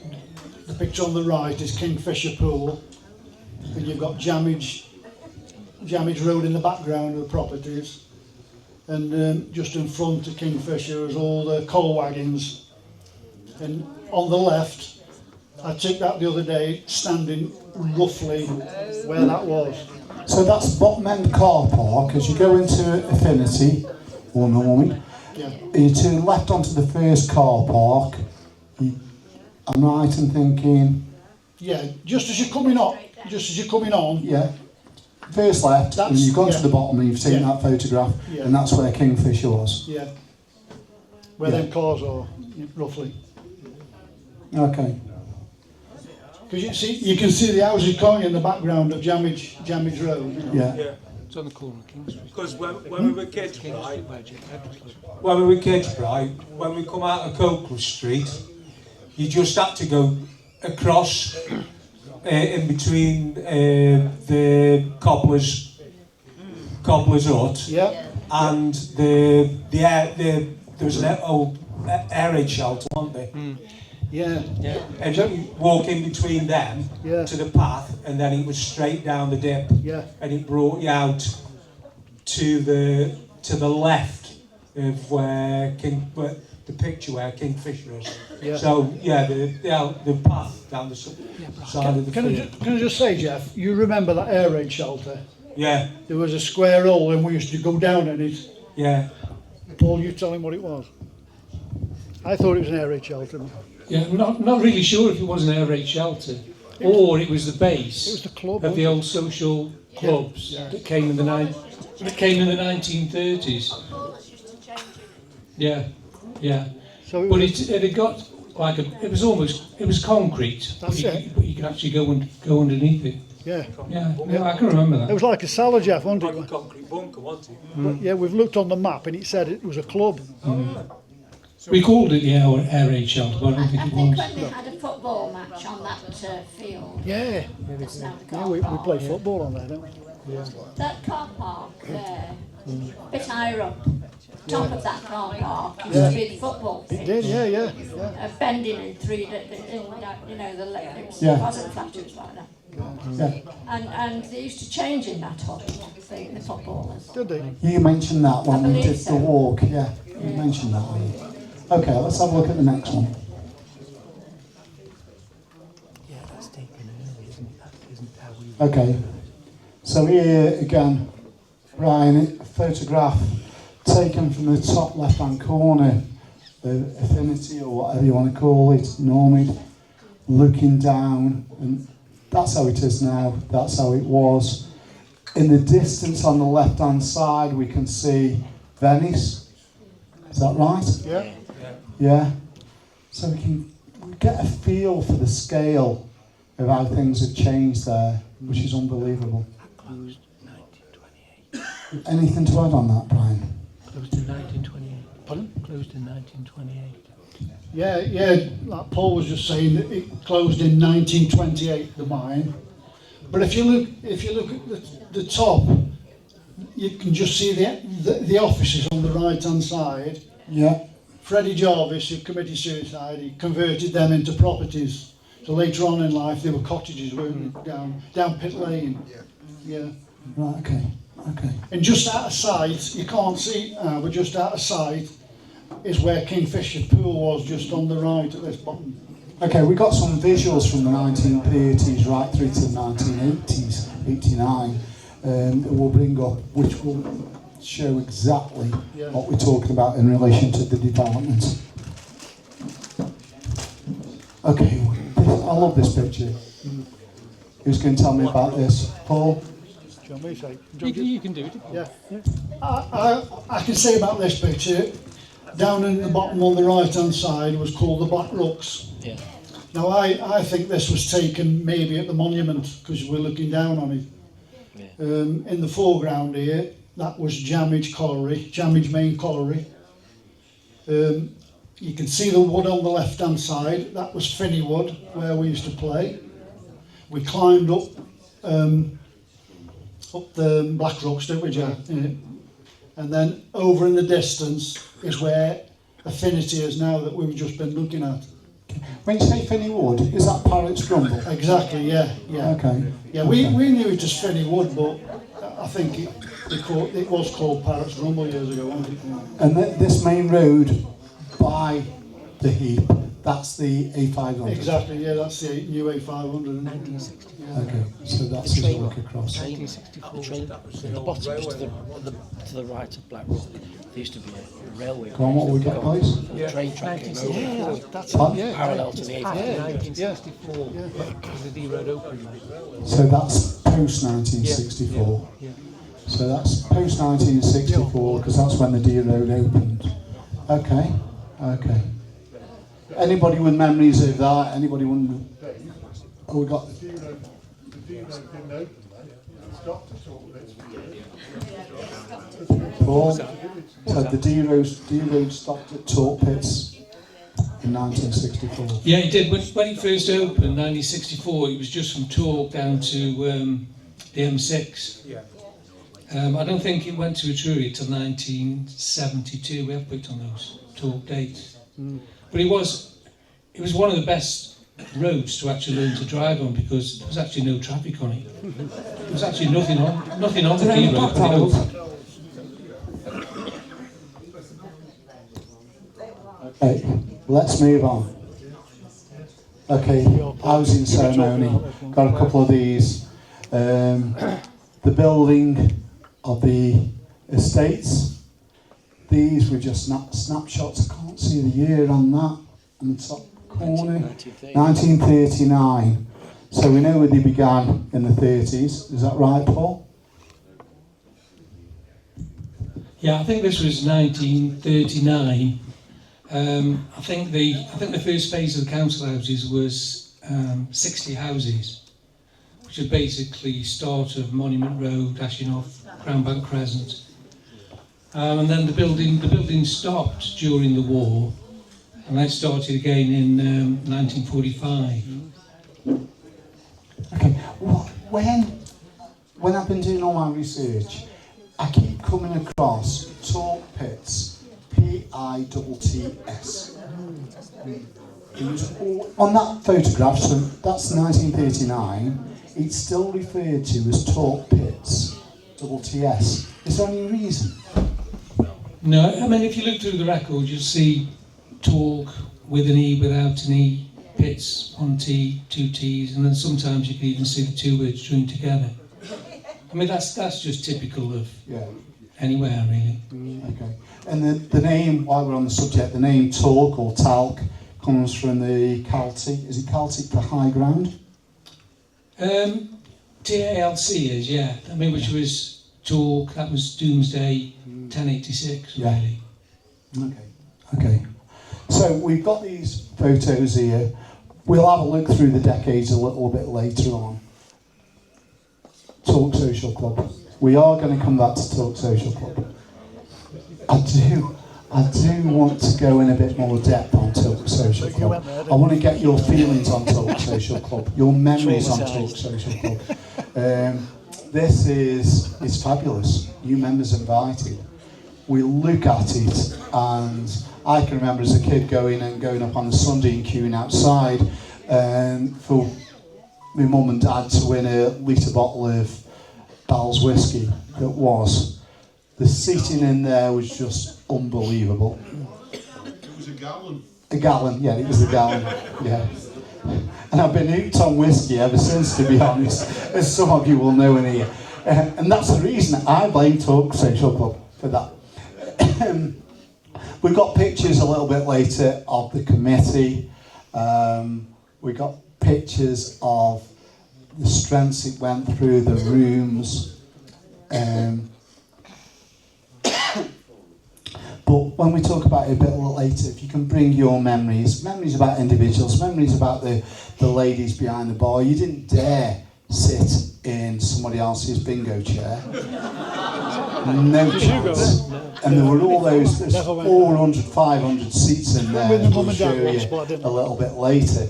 the picture on the right is Kingfisher Pool, and you've got Jamage Road in the background of the properties, and just in front of Kingfisher is all the coal wagons, and on the left, I took that the other day, standing roughly where that was. So that's bottom end car park. As you go into Affinity, or Normie, you turn left onto the first car park. I'm right in thinking. Yeah, just as you're coming on. Yeah. First left, and you've gone to the bottom and you've taken that photograph, and that's where Kingfisher was. Yeah. Where them cars are, roughly. Okay. Because you can see the houses, can't you, in the background of Jamage Road. You know? Yeah. It's on the corner of King Street. Because when we were kids, right, when we come out of Coakley Street, you just had to go across in between the cobbler's hut and there was an old air raid shelter, wasn't there? Yeah. And you walk in between them to the path, and then it was straight down the dip. Yeah. And it brought you out to the left of where the picture where Kingfisher is. Yeah. So the path down the side of the field. Can I just say, Jeff, you remember that air raid shelter? Yeah. There was a square hole and we used to go down in it. Yeah. Paul, you tell him what it was. I thought it was an air raid shelter. Yeah, I'm not really sure if it was an air raid shelter or it was the base It was the club, of the wasn't old social clubs that came in the 1930s. Yeah, yeah. So But it had got like it was concrete, That's it. but you could actually go underneath it. Yeah. Yeah, I can remember that. It was like a cellar, Jeff, wasn't it? Like a concrete bunker, wasn't it? But yeah, we've looked on the map and it said it was a club. We called it the air raid shelter, but I don't think I it think was. when they had a football match on that field. Yeah. That's now the car Yeah, we park. play football on there, don't we? Yeah. That car park there, bit higher up, top of that car park, used Yeah. to be the football pitch. It did, yeah. Bending in three, you know, the legs. Yeah. It wasn't flat, it was like that. Yeah. And they used to change in that hut, the footballers. Did they? You mentioned that when I we believe did so. the walk, yeah. You mentioned that one. Okay, let's have a look at the next one. Yeah, that's taken early, isn't it? That isn't how we. Okay, so here again, Brian, a photograph taken from the top left-hand corner, the affinity or whatever you want to call it, Normid, looking down, and that's how it is now, that's how it was. In the distance on the left-hand side, we can see Venice. Is that right? Yeah. Yeah. So we can get a feel for the scale of how things have changed there, which is unbelievable. Closed 1928. Anything to add on that, Brian? Closed in 1928. Pardon? Closed in 1928. Yeah, like Paul was just saying, that it closed in 1928, the mine. But if you look at the top, you can just see the offices on the right-hand side. Yeah. Freddie Jarvis, who committed suicide, he converted them into properties. So later on in life, they were cottages, weren't they? Down Pit Lane. Yeah. Right, okay. And just out of sight, you can't see it now, but just out of sight is where Kingfisher Pool was, just on the right at this bottom. Okay, we got some visuals from the 1930s right through to the 1980s, 89, we'll bring up, which will show exactly what we're talking about in relation to the development. Okay, I love this picture. Who's going to tell me about this? Paul? You can do it. Yeah. I can say about this picture, down in the bottom on the right hand side was called the Black Rocks. Yeah. Now I think this was taken maybe at the monument because we're looking down on it. In the foreground here, that was Jamage Main Colliery. You can see the wood on the left hand side, that was Finney Wood where we used to play. We climbed up the Black Rocks, didn't we, Jack? Yeah. And then over in the distance is where Affinity is now that we've just been looking at. When you say Finney Wood, is that Parrott's Grumble? Exactly, yeah. Okay. Yeah, we knew it as Finney Wood, but I think it was called Parrott's Grumble years ago, wasn't it? And this main road by the heap, that's the A500? Exactly, yeah, that's the new A500. 1960. Okay, so that's his look across. 1964. The bottom is to the right of Black Rock. There used to be a railway. Go on, what we got, please? The train track came over. That's Parallel to the A500. 1964. Was the D road open? So that's post 1964. Yeah. So that's post 1964 because that's when the D road opened. Okay. Anybody with memories of that? Anybody wonder? Oh, we got. The D road didn't open that. It stopped at Talke Pits. Paul. So the D road stopped at Talke Pits in 1964. Yeah, it did. When it first opened, 1964, it was just from Talke down to the M6. Yeah. I don't think it went to Etruria till 1972. We have put on those Talke dates. But it was one of the best roads to actually learn to drive on because there was actually no traffic on it. There was actually nothing on the D road when it opened. Okay, let's move on. Okay, housing ceremony. Got a couple of these. The building of the estates. These were just snapshots. I can't see the year on that on the top corner? 1939. So we know they began in the 30s. Is that right, Paul? Yeah, I think this was 1939. I think the first phase of the council houses was 60 houses, which is basically start of Monument Road, dashing off Crownbank Crescent. And then the building stopped during the war, and that started again in 1945. Okay. When I've been doing all my research, I keep coming across Talke Pits, P-I-T-T-S. It was on that photograph, so that's 1939. It's still referred to as Talke Pits, T-T-S. Is there any reason? No, I mean, if you look through the record, you'll see talk with an E, without an E, pits, one T, two T's, and then sometimes you can even see the two words joined together. I mean, that's just typical of anywhere, really. Okay. And the name, while we're on the subject, the name Talk or Talk comes from the Celtic. Is it Celtic for high ground? TALC is, yeah. I mean, which was talk, that was Doomsday 1086, really. Okay. So we've got these photos here. We'll have a look through the decades a little bit later on. Talk Social Club. We are going to come back to Talk Social Club. I do want to go in a bit more depth on Talk Social Club. I want to get your feelings on Talk Social Club, your memories on Talk Social Club. This is fabulous. New members invited. We look at it, and I can remember as a kid going up on a Sunday and queuing outside for my mum and dad to win a litre bottle of Ball's whiskey. The seating in there was just unbelievable. It was a gallon. A gallon, yeah, it was a gallon, yeah. And I've been hooked on whiskey ever since, to be honest, as some of you will know in here. And that's the reason I blame Talk Social Club for that. We've got pictures a little bit later of the committee. We got pictures of the strengths it went through, the rooms. But when we talk about it a bit later, if you can bring your memories about individuals, memories about the ladies behind the bar. You didn't dare sit in somebody else's bingo chair. No chance. And there were all there's 400, 500 seats in there, we'll show you a little bit later.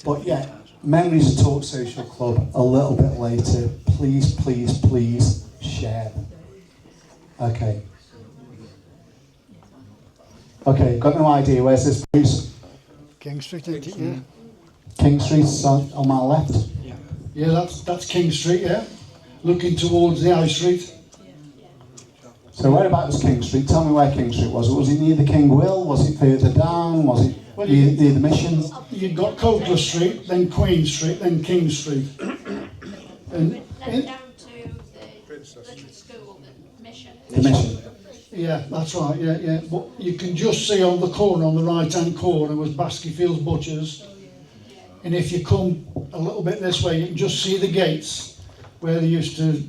But yeah, memories of Talk Social Club a little bit later. Please, please, please share them. Okay. Okay, got no idea. Where's this place? King Street, isn't it? Yeah. King Street's on my left. Yeah, that's King Street, yeah. Looking towards the High Street. So whereabouts was King Street? Tell me where King Street was. Was it near the King Will? Was it further down? Was it near the Mission? You've got Coulter Street, then Queen Street, then King Street. And then down to the little school, the Mission. The Mission. Yeah, that's right, yeah. But you can just see on the corner, on the right-hand corner, was Baskerville's Butchers. And if you come a little bit this way, you can just see the gates where they used to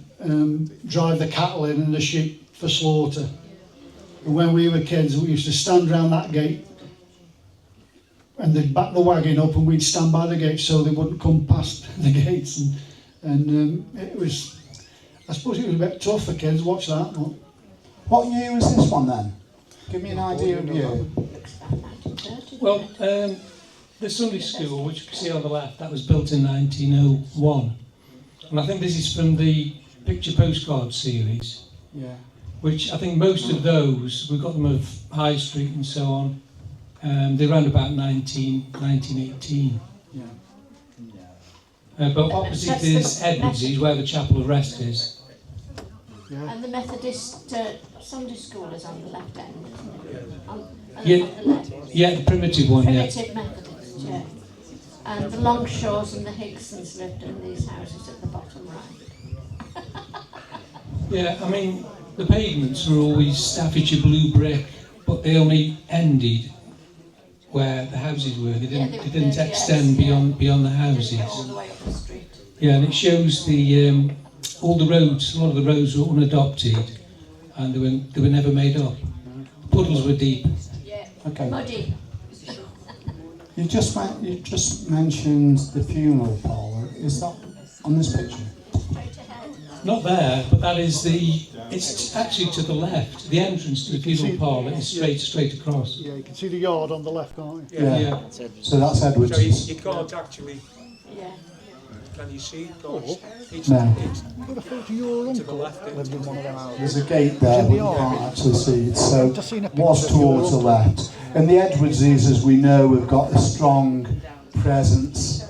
drive the cattle in and the sheep for slaughter. And when we were kids, we used to stand around that gate and they'd back the wagon up and we'd stand by the gate so they wouldn't come past the gates. And it was, I suppose it was a bit tough for kids, watch that. But what year was this one then? Give me an idea of year. Well, the Sunday school, which you can see on the left, that was built in 1901. And I think this is from the picture postcard series. Yeah. Which I think most of those, we've got them of High Street and so on, they're around about 1918. Yeah. But opposite is Edwards, where the Chapel of Rest is. Yeah. And the Methodist Sunday school is on the left end, isn't it? On Yeah, the left. yeah, the primitive one, Primitive Methodist, yeah. And the Longshaws and the Higsons lived in these houses at the bottom right. Yeah, I mean, the pavements were always Staffordshire blue brick, but they only ended where the houses were. They Yeah, didn't, they they didn't were, extend yes, beyond the All houses. the way up the street. Yeah, and it shows the all the roads. A lot of the roads were unadopted, and they were never made up. Puddles were deep. Yeah. Okay. Muddy. You just mentioned the funeral parlour. Is that on this picture? Not there, but that is it's actually to the left. The entrance to the funeral parlour is straight across. Yeah, you can see the yard on the left, can't you? Yeah. So that's Edwards. So you can't actually. Yeah. Can you see? It's, No. it's Got a photo of your uncle to the left. lived in one of them There's houses. a gate there, but you can't actually see it. So was towards the left. And the Edwardses, as we know, have got a strong presence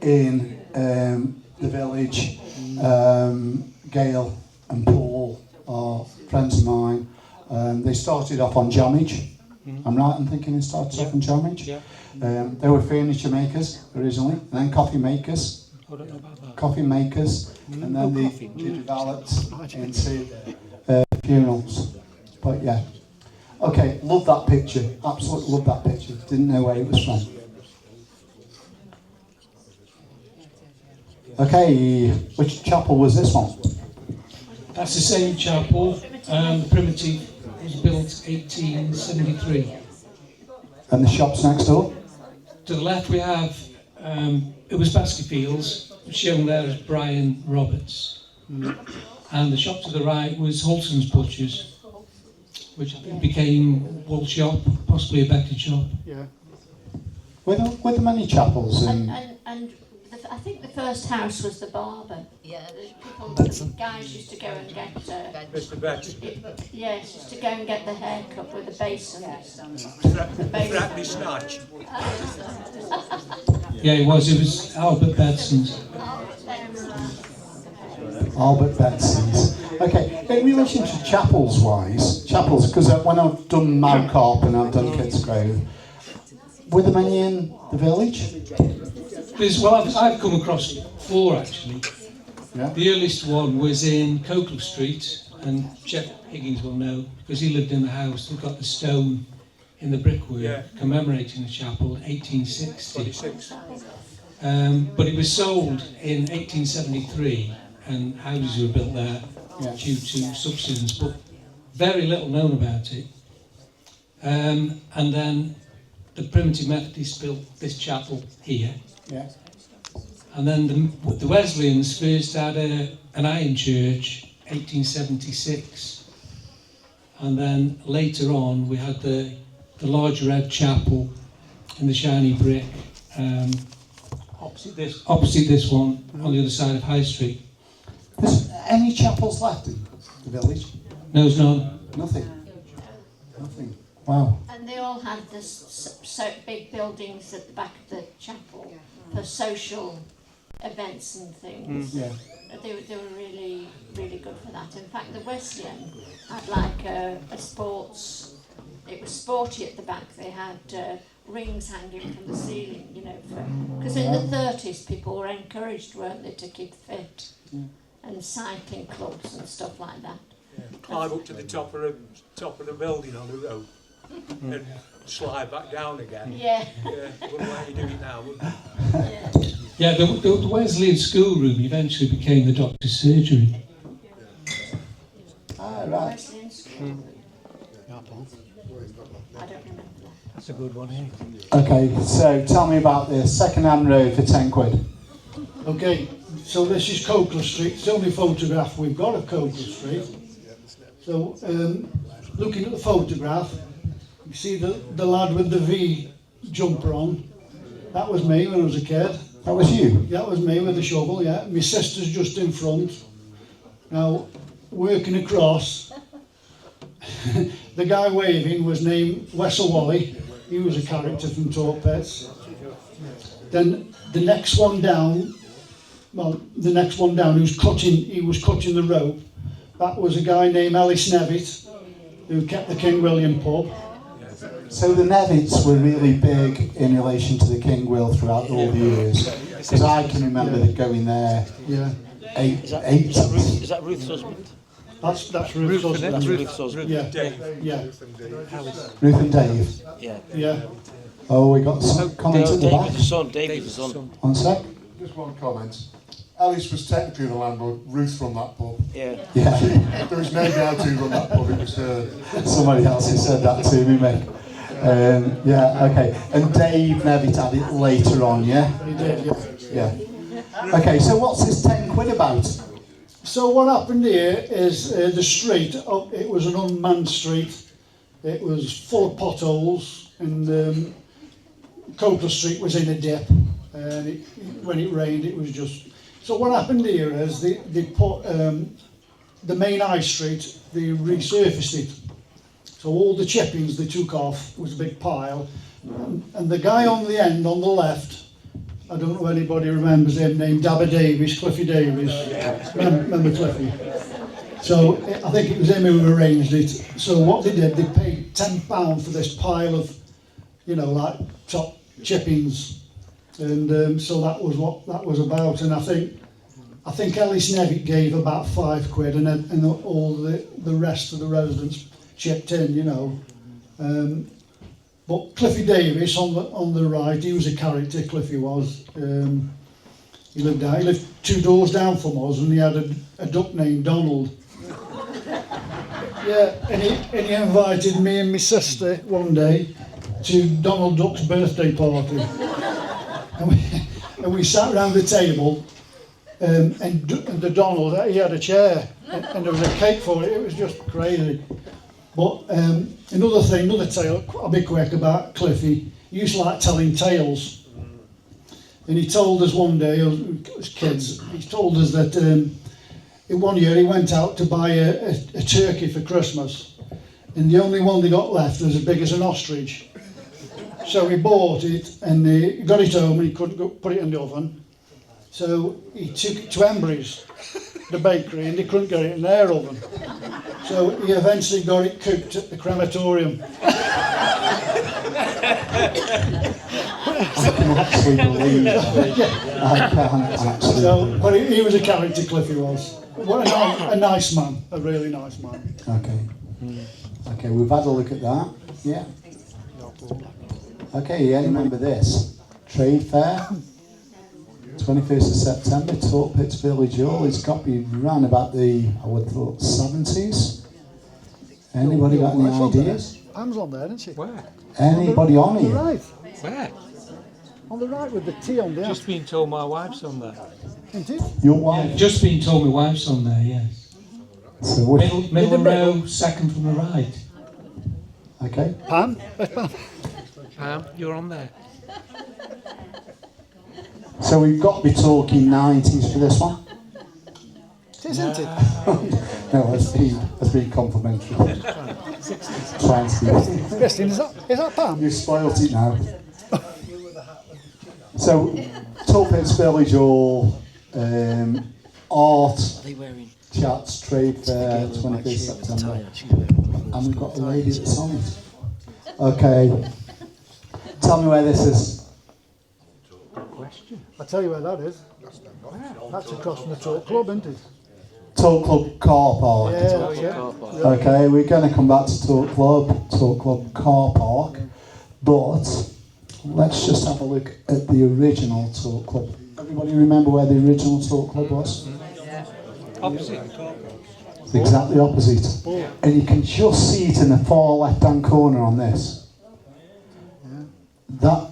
in the village. Gail and Paul are friends of mine. They started off on Jamage. I'm right in thinking they started off on Jamage. Yeah. They were furniture makers originally, and then coffee makers. I don't know about that. Coffee makers, and then they developed into funerals. But yeah. Okay, love that picture. Absolutely love that picture. Didn't know where it was from. Okay, which chapel was this one? That's the same chapel. The primitive was built 1873. And the shops next door? To the left we have, it was Baskerville's, shown there as Brian Roberts. And the shop to the right was Holton's Butchers, which I think became Wool Shop, possibly a betting shop. Yeah. Were there many chapels in... And I think the first house was the barber. Yeah. The guys used to go and get... Mr. Betts. Yes, used to go and get the haircut with the basin. Frat me snatch. Yeah, it was Albert Bedson's. Albert Betson's. Okay, in relation to chapels, because when I've done Mountcarp and I've done Kidsgrove, were there many in the village? I've come across 4 actually. Yeah. The earliest one was in Cokley Street, and Jeff Higgins will know, because he lived in the house that got the stone in the brickwork commemorating the chapel in 1860. But it was sold in 1873, and houses were built there due to subsidence, but very little known about it. And then the Primitive Methodists built this chapel here. Yeah. And then the Wesleyans first had an iron church, 1876. And then later on we had the large red chapel in the shiny brick, opposite this one, on the other side of High Street. There's any chapels left in the village? No, there's none. Nothing. Nothing. Wow. And they all had this so big buildings at the back of the chapel for social events and things. Yeah. They were really, really good for that. In fact, the Wesleyan had like a sports... It was sporty at the back. They had rings hanging from the ceiling, you know, because in the 30s people were encouraged, weren't they, to keep fit, and cycling clubs and stuff like that. Climb up to the top of the building on the road and slide back down again. Yeah. Wouldn't let you do it now, would they? Yeah, the Wesleyan schoolroom eventually became the doctor's surgery. Ah, right. Wesleyan school. I don't remember that. That's a good one here. Okay, so tell me about this second-hand road for 10 quid. Okay, so this is Cokley Street. It's the only photograph we've got of Cokley Street. So, looking at the photograph, you see the lad with the V jumper on. That was me when I was a kid. That was you? That was me with the shovel, yeah. My sister's just in front. Now, working across, the guy waving was named Wessel Wally. He was a character from Talke Pits. Then the next one down, he was cutting the rope. That was a guy named Ellis Nevitt, who kept the King William pub. So the Nevitts were really big in relation to the King Will throughout all the years. Because I can remember going there. Yeah. Is that Ruth's husband? That's Ruth's husband. That's Ruth's husband. Yeah. Dave. Yeah. Ruth and Dave. Yeah. Yeah. Oh, we got some comments at the back. David was on. One sec. Just one comment. Alice was technically the landlord. Ruth run that pub. Yeah. Yeah. There was no doubt who run that pub. It was her. Somebody else who said that to me, mate. Yeah, okay. And Dave Nevitt had it later on, yeah? He did, yeah. Yeah. Okay, so what's this 10 quid about? So what happened here is the street, it was an unmanned street. It was full of potholes, and Copeland Street was in a dip. And when it rained, it was just... So what happened here is they put the main high street, they resurfaced it. So all the chippings they took off was a big pile. And the guy on the end, on the left, I don't know if anybody remembers him, named Dabba Davies, Cliffy Davies. Remember Cliffy? So I think it was him who arranged it. So what they did, they paid £10 for this pile of, you know, like top chippings. And so that was what that was about. And I think Ellis Nevitt gave about 5 quid, and all the rest of the residents chipped in, you know. But Cliffy Davies on the right, he was a character. Cliffy was. He lived 2 doors down from us, and he had a duck named Donald. Yeah, and he invited me and my sister one day to Donald Duck's birthday party, and we sat round the table, and the Donald, he had a chair, and there was a cake for it. It was just crazy. But another tale, I'll be quick about Cliffy. He used to like telling tales. And he told us one day, as kids, he told us that in one year he went out to buy a turkey for Christmas. And the only one they got left was as big as an ostrich. So he bought it, and he got it home, and he couldn't put it in the oven. So he took it to Embry's, the bakery, and they couldn't get it in their oven. So he eventually got it cooked at the crematorium. I can actually believe that. I can't actually. So, but he was a character, Cliffy was. What a nice man, a really nice man. Okay. Okay, we've had a look at that. Yeah. Okay, yeah, remember this. Trade fair, 21st of September, Talke Pits Village Hall. It's got to be around about the, I would have thought, 70s. Anybody got any ideas? Pam's on there, isn't she? Where? Anybody on On the here? right. Where? On the right with the T on there. Just been told my wife's on there. Isn't it? Your wife? Yeah, just been told my wife's on there, yes. So which, Middle row, second from the right. okay. Pam? Where's Pam? Pam, you're on there. So we've got to be talking 90s for this one. Isn't it? No, that's been complimentary. 20s. Christine, is that Pam? You spoilt it now. So, Talke Pits Village Hall, art, chats, trade fair, 21st September. And we've got a lady that's on it. Okay. Tell me where this is. I'll tell you where that is. That's across from the Talk Club, isn't it? Talk Club car park. Yeah. Okay, we're going to come back to Talk Club car park, but let's just have a look at the original Talk Club. Everybody remember where the original Talk Club was? Opposite. It's exactly opposite. And you can just see it in the far left-hand corner on this. That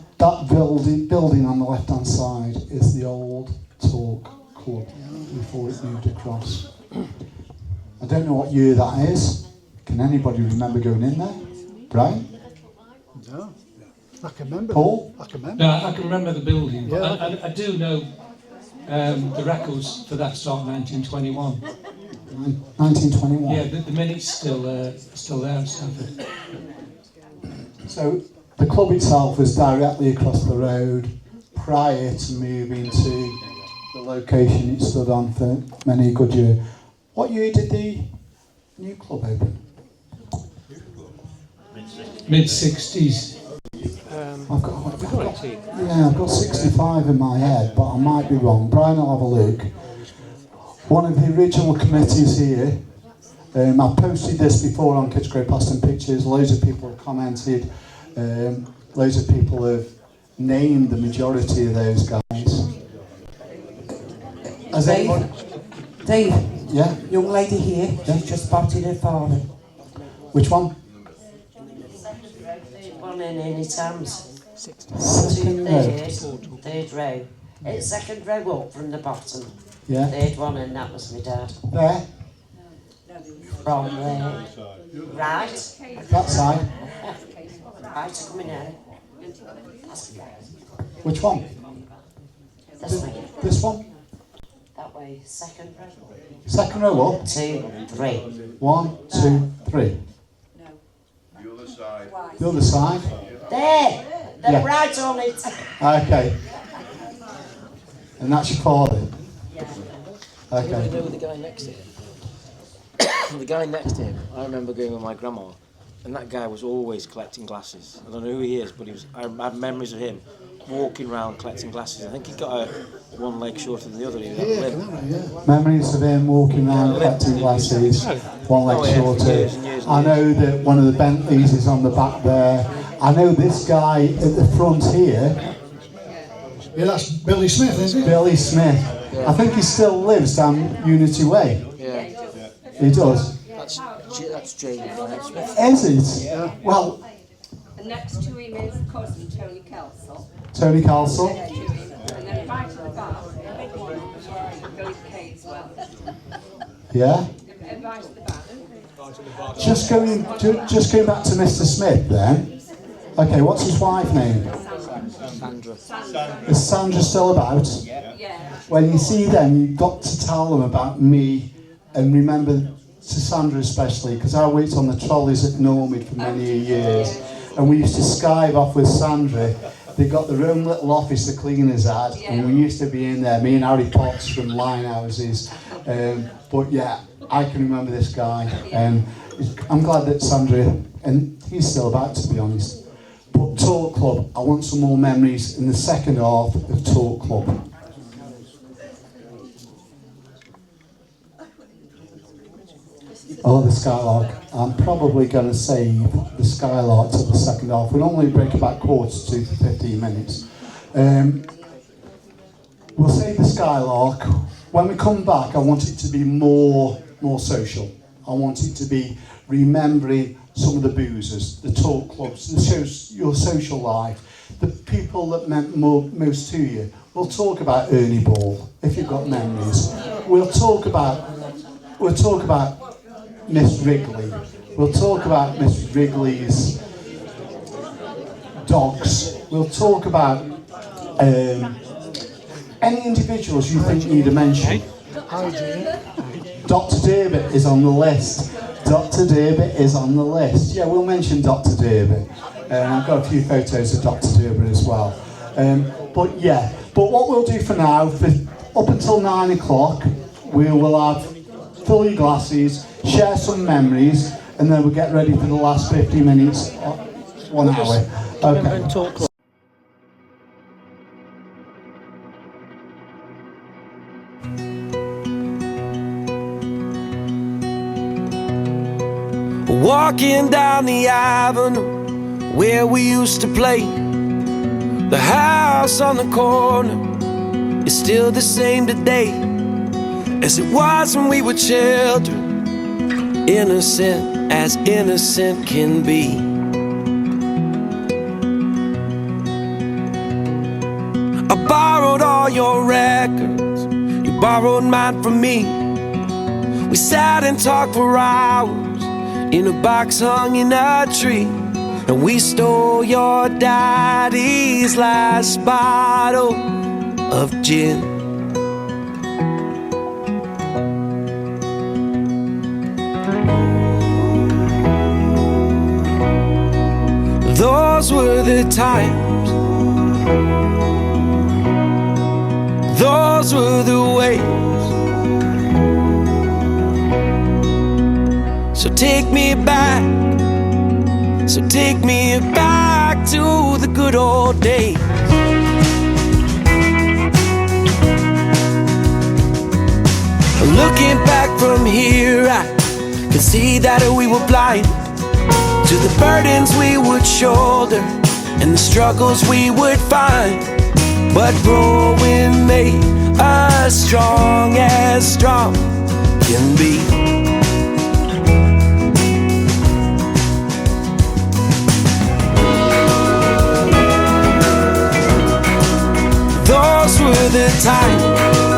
building on the left-hand side is the old Talk Club before it moved across. I don't know what year that is. Can anybody remember going in there? Brian? No. I can remember. Paul? I can remember. No, I can remember the building. But Yeah. I do know the records for that start 1921. 1921. Yeah, the minute's still there at Stanford. So the club itself was directly across the road prior to moving to the location it stood on for many a good year. What year did the new club open? Mid-60s. I've got 65 in my head, but I might be wrong. Brian will have a look. One of the original committees here, I posted this before on Kidsgrove Past and Pictures, loads of people have commented. loads of people have named the majority of those guys. Has anyone? Dave, Yeah? young lady here, she's just spotted her father. Which one? One in any times. Second row. Third row. It's second row up from the bottom. Yeah. Third one, and that was my dad. There? From there. Right. That side. Right, coming in. Which one? This way. This one? That way, second row. Second row up. 2, 3. 1, 2, 3. The other side. The other side. There! They're Yeah. right on it. Okay. And that's your father? You Okay. know the guy next to him? The guy next to him, I remember going with my grandma, and that guy was always collecting glasses. I don't know who he is, but I had memories of him walking around collecting glasses. I think he got one leg shorter than the other. He was limp. Memories of him walking around collecting glasses, one leg Oh, yeah, for shorter. years and years and I know that one of the Bentleys is on the back there. I know this guy at the front here. Yeah, that's Billy Smith, isn't it? Billy Smith. I think he still lives down Unity Way. Yeah. He does. That's James Smith. Is it? Yeah. Well, And next to him is cousin Tony Kelsall. Tony Calsall. And then right at the back, the big one on the right, Billy Cateswell. Yeah. And right at the back. Just going back to Mr. Smith then. Okay, what's his wife's name? Sandra. Is Sandra still about? Yeah. When you see them, you've got to tell them about me, and remember to Sandra especially, because I worked on the trolleys at Normid for many years, and we used to Skype off with Sandra. They got their own little office the cleaners had, and we used to be in there, me and Harry Potts from Linehouses. But yeah, I can remember this guy, and I'm glad that Sandra, and he's still about, to be honest. But Talk Club, I want some more memories in the second half of Talk Club. Oh, the Skylark. I'm probably going to save the Skylark to the second half. We normally break about quarter to 15 minutes. We'll save the Skylark. When we come back, I want it to be more social. I want it to be remembering some of the boozers, the talk clubs, your social life, the people that meant most to you. We'll talk about Ernie Ball, if you've got memories. We'll talk about Miss Wrigley. We'll talk about Miss Wrigley's dogs. We'll talk about any individuals you think need a mention. Dr. Derbit is on the list. Dr. Derbit is on the list. Yeah, we'll mention Dr. Derbit. I've got a few photos of Dr. Derbit as well. But what we'll do for now, up until 9 o'clock, we will have fill your glasses, share some memories, and then we'll get ready for the last 50 minutes, 1 hour. Okay. Walking down the avenue where we used to play. The house on the corner is still the same today as it was when we were children, innocent as innocent can be. I borrowed all your records, you borrowed mine from me. We sat and talked for hours in a box hung in a tree, and we stole your daddy's last bottle of gin. Those were the times, those were the ways. So take me back to the good old days. Looking back from here, I can see that we were blind to the burdens we would shoulder and the struggles we would find, but growing made us strong as strong can be. Those were the times